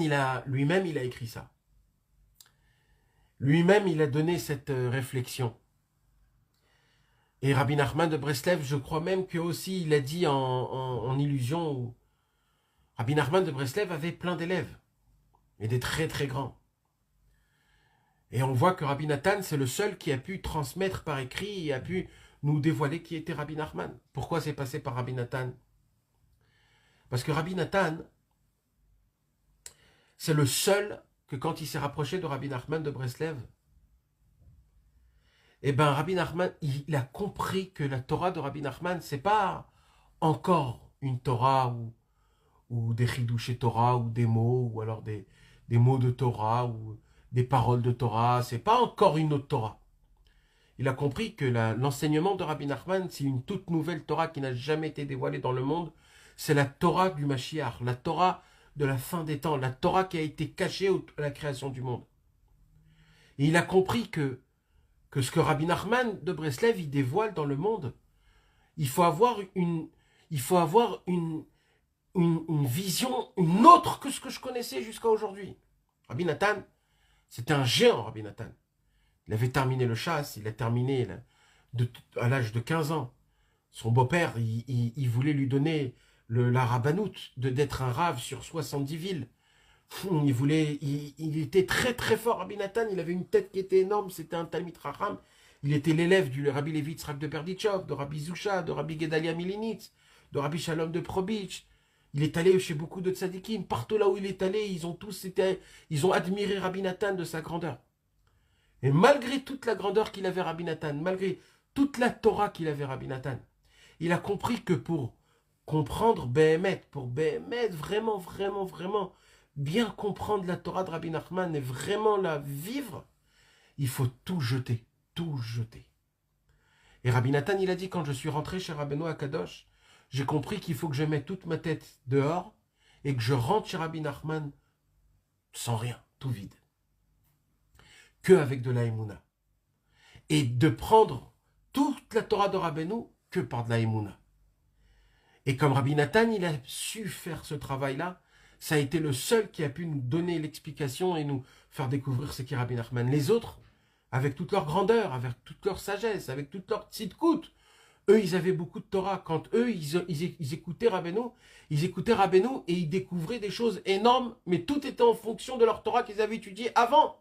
lui-même, il a écrit ça. Lui-même, il a donné cette réflexion. Et Rabbi Nachman de Breslev, je crois même que aussi, il a dit en illusion, où Rabbi Nachman de Breslev avait plein d'élèves, et des très très grands. Et on voit que Rabbi Nathan, c'est le seul qui a pu transmettre par écrit et a pu nous dévoiler qui était Rabbi Nachman. Pourquoi c'est passé par Rabbi Nathan? Parce que Rabbi Nathan, c'est le seul que quand il s'est rapproché de Rabbi Nachman de Breslev, eh bien Rabbi Nachman, il a compris que la Torah de Rabbi Nachman, c'est pas encore une Torah ou des chidouché Torah ou des mots, ou alors des mots de Torah ou des paroles de Torah, c'est pas encore une autre Torah. Il a compris que l'enseignement de Rabbi Nachman, c'est une toute nouvelle Torah qui n'a jamais été dévoilée dans le monde. C'est la Torah du Mashiach, la Torah de la fin des temps, la Torah qui a été cachée à la création du monde. Et il a compris que ce que Rabbi Nachman de Breslev il dévoile dans le monde, il faut avoir une vision, une autre que ce que je connaissais jusqu'à aujourd'hui. Rabbi Nathan, c'était un géant, Rabbi Nathan. Il avait terminé le chasse, il a terminé à l'âge de 15 ans. Son beau-père, il voulait lui donner la rabbanout, d'être un rave sur 70 villes. Il était très très fort, Rabbi Nathan, il avait une tête qui était énorme, c'était un Talmid Chacham. Il était l'élève du Rabbi Levi Yitzhak de Berdichov, de Rabbi Zusha, de Rabbi Gedalia Milinitz, de Rabbi Shalom de Probitch. Il est allé chez beaucoup de tzadikim. Partout là où il est allé, ils ont admiré Rabbi Nathan de sa grandeur. Et malgré toute la grandeur qu'il avait Rabbi Nathan, malgré toute la Torah qu'il avait Rabbi Nathan, il a compris que pour comprendre Behemet, pour Behemet, vraiment, vraiment, vraiment, bien comprendre la Torah de Rabbi Nachman et vraiment la vivre, il faut tout jeter, tout jeter. Et Rabbi Nathan, il a dit, quand je suis rentré chez Rabbeinu Akadosh, j'ai compris qu'il faut que je mette toute ma tête dehors et que je rentre chez Rabbi Nachman sans rien, tout vide. Que avec de la Emouna. Et de prendre toute la Torah de Rabbeinu que par de la Emouna. Et comme Rabbi Nathan, il a su faire ce travail-là, ça a été le seul qui a pu nous donner l'explication et nous faire découvrir ce qu'est Rabbi Nachman. Les autres, avec toute leur grandeur, avec toute leur sagesse, avec toute leur tzidkout, eux, ils avaient beaucoup de Torah. Quand eux, ils écoutaient Rabbeinu, et ils découvraient des choses énormes, mais tout était en fonction de leur Torah qu'ils avaient étudiée avant.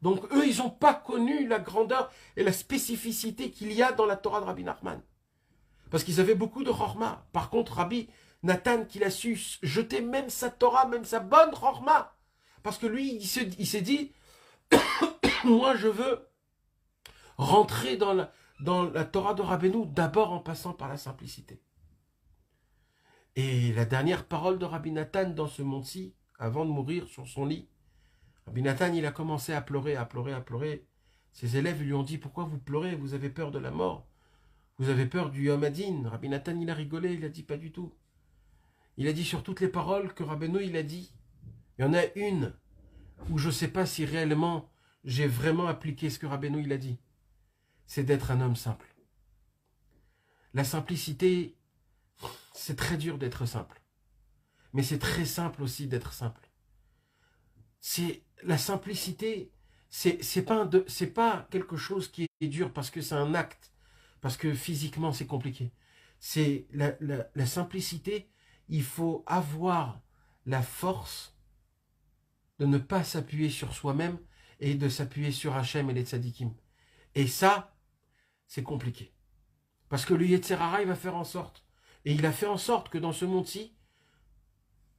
Donc eux, ils n'ont pas connu la grandeur et la spécificité qu'il y a dans la Torah de Rabbi Nachman. Parce qu'ils avaient beaucoup de chorma. Par contre, Rabbi Nathan, qu'il a su jeter même sa Torah, même sa bonne chorma. Parce que lui, il s'est dit, moi, je veux rentrer dans la Torah de Rabbeinu, d'abord en passant par la simplicité. Et la dernière parole de Rabbi Nathan dans ce monde-ci, avant de mourir sur son lit, Rabbi Nathan, il a commencé à pleurer, à pleurer, à pleurer. Ses élèves lui ont dit, pourquoi vous pleurez? Vous avez peur de la mort? Vous avez peur du Yom Hadin? Rabbi Nathan, il a rigolé, il a dit, pas du tout. Il a dit sur toutes les paroles que Rabbeinu, il a dit, il y en a une où je ne sais pas si réellement j'ai vraiment appliqué ce que Rabbeinu, il a dit. C'est d'être un homme simple. La simplicité, c'est très dur d'être simple. Mais c'est très simple aussi d'être simple. La simplicité, c'est pas quelque chose qui est dur parce que c'est un acte, Parce que physiquement, c'est compliqué. C'est la simplicité. Il faut avoir la force de ne pas s'appuyer sur soi-même et de s'appuyer sur Hachem et les tzadikim. Et ça, c'est compliqué. Parce que le Yetzer Hara, il va faire en sorte, et il a fait en sorte que dans ce monde-ci,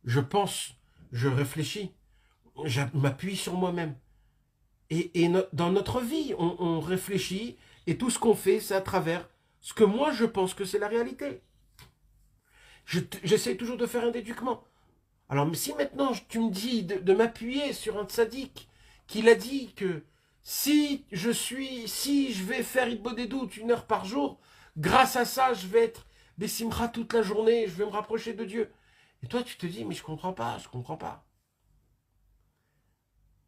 je pense, je réfléchis, je m'appuie sur moi-même. Et dans notre vie, on réfléchit, et tout ce qu'on fait, c'est à travers ce que moi je pense que c'est la réalité. J'essaie toujours de faire un déduquement. Alors, mais si maintenant tu me dis de m'appuyer sur un tzaddik qui a dit que si je vais faire Hitbod des doutes 1 heure par jour, grâce à ça, je vais être Bessimra toute la journée, je vais me rapprocher de Dieu. Et toi, tu te dis, mais je comprends pas.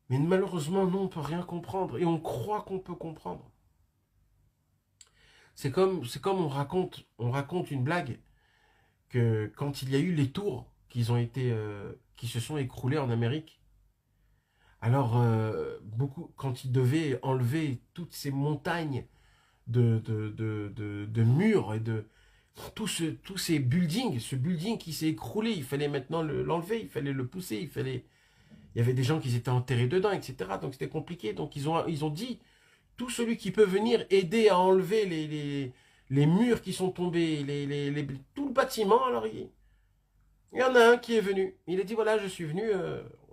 Mais malheureusement, non, on peut rien comprendre. Et on croit qu'on peut comprendre. C'est comme on raconte une blague que quand il y a eu les tours qui se sont écroulés en Amérique, alors quand ils devaient enlever toutes ces montagnes de murs et de tous ces buildings, ce building qui s'est écroulé, il fallait maintenant l'enlever, il fallait le pousser, il y avait des gens qui s'étaient enterrés dedans, etc. Donc c'était compliqué. Donc ils ont dit, tout celui qui peut venir aider à enlever les murs qui sont tombés, tout le bâtiment, alors il y en a un qui est venu. Il a dit, voilà, je suis venu.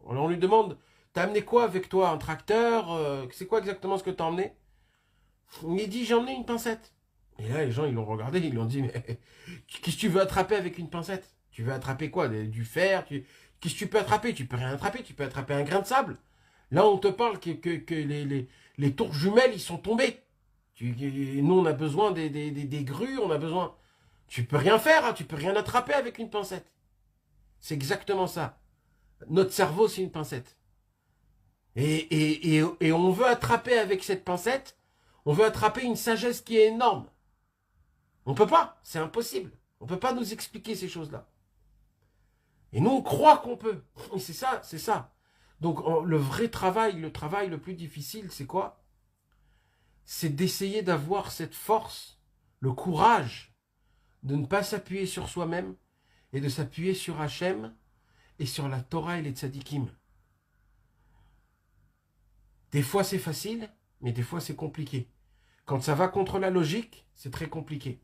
On lui demande, t'as amené quoi avec toi? Un tracteur? C'est quoi exactement ce que t'as emmené? Il dit, j'ai emmené une pincette. Et là, les gens, ils l'ont regardé, ils lui ont dit, mais qu'est-ce que tu veux attraper avec une pincette? Tu veux attraper quoi? Du fer? Qu'est-ce que tu peux attraper? Tu peux rien attraper, tu peux attraper un grain de sable. Là, on te parle que les tours jumelles, ils sont tombés. Nous, on a besoin des grues, on a besoin... Tu peux rien faire, hein, tu peux rien attraper avec une pincette. C'est exactement ça. Notre cerveau, c'est une pincette. Et on veut attraper avec cette pincette, on veut attraper une sagesse qui est énorme. On peut pas, c'est impossible. On peut pas nous expliquer ces choses-là. Et nous, on croit qu'on peut. Et c'est ça. Donc, le vrai travail, le travail le plus difficile, c'est quoi? C'est d'essayer d'avoir cette force, le courage, de ne pas s'appuyer sur soi-même et de s'appuyer sur Hachem et sur la Torah et les tzadikim. Des fois, c'est facile, mais des fois, c'est compliqué. Quand ça va contre la logique, c'est très compliqué.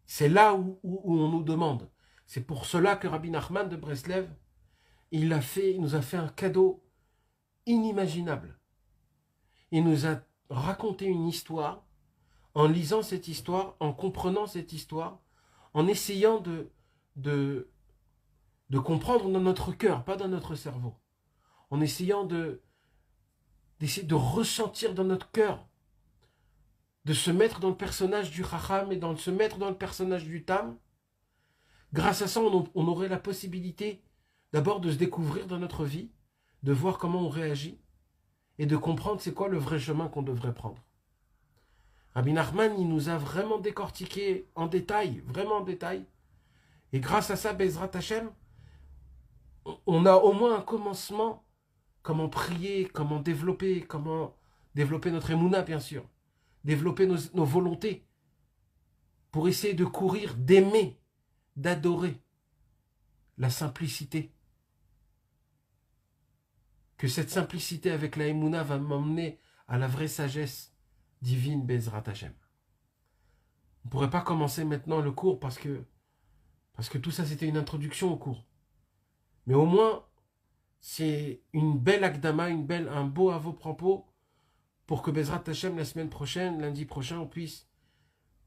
C'est là où on nous demande. C'est pour cela que Rabbi Nachman de Breslev, il nous a fait un cadeau inimaginable. Il nous a raconté une histoire, en lisant cette histoire, en comprenant cette histoire, en essayant de comprendre dans notre cœur, pas dans notre cerveau, en essayant d'essayer de ressentir dans notre cœur, de se mettre dans le personnage du Chacham et de se mettre dans le personnage du Tam. Grâce à ça, on aurait la possibilité d'abord de se découvrir dans notre vie, de voir comment on réagit et de comprendre c'est quoi le vrai chemin qu'on devrait prendre. Rabbi Nachman, il nous a vraiment décortiqué en détail, vraiment en détail. Et grâce à ça, Bezrat Hashem, on a au moins un commencement, comment prier, comment développer notre émouna, bien sûr, développer nos volontés, pour essayer de courir, d'aimer, d'adorer la simplicité. Que cette simplicité avec la émouna va m'emmener à la vraie sagesse divine, Bezrat Hashem. On ne pourrait pas commencer maintenant le cours parce que tout ça c'était une introduction au cours. Mais au moins, c'est une belle akdama, un beau avot-propos pour que Bezrat Hashem, la semaine prochaine, lundi prochain, on puisse,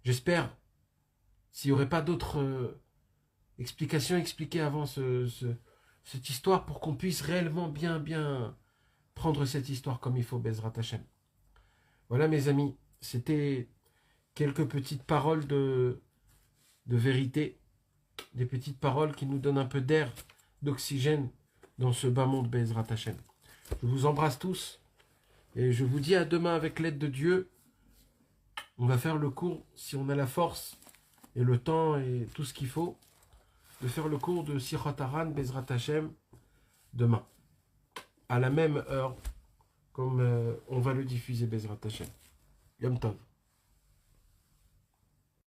j'espère, s'il n'y aurait pas d'autres explications expliquées avant cette histoire, pour qu'on puisse réellement bien prendre cette histoire comme il faut, Bezrat Hashem. Voilà mes amis, c'était quelques petites paroles de vérité, des petites paroles qui nous donnent un peu d'air, d'oxygène dans ce bas monde Bezrat Hashem. Je vous embrasse tous et je vous dis à demain avec l'aide de Dieu. On va faire le cours, si on a la force et le temps et tout ce qu'il faut, de faire le cours de Sichot Haran Bezrat Hashem demain, à la même heure, comme on va le diffuser Bezrat Hashem. Yom Tov.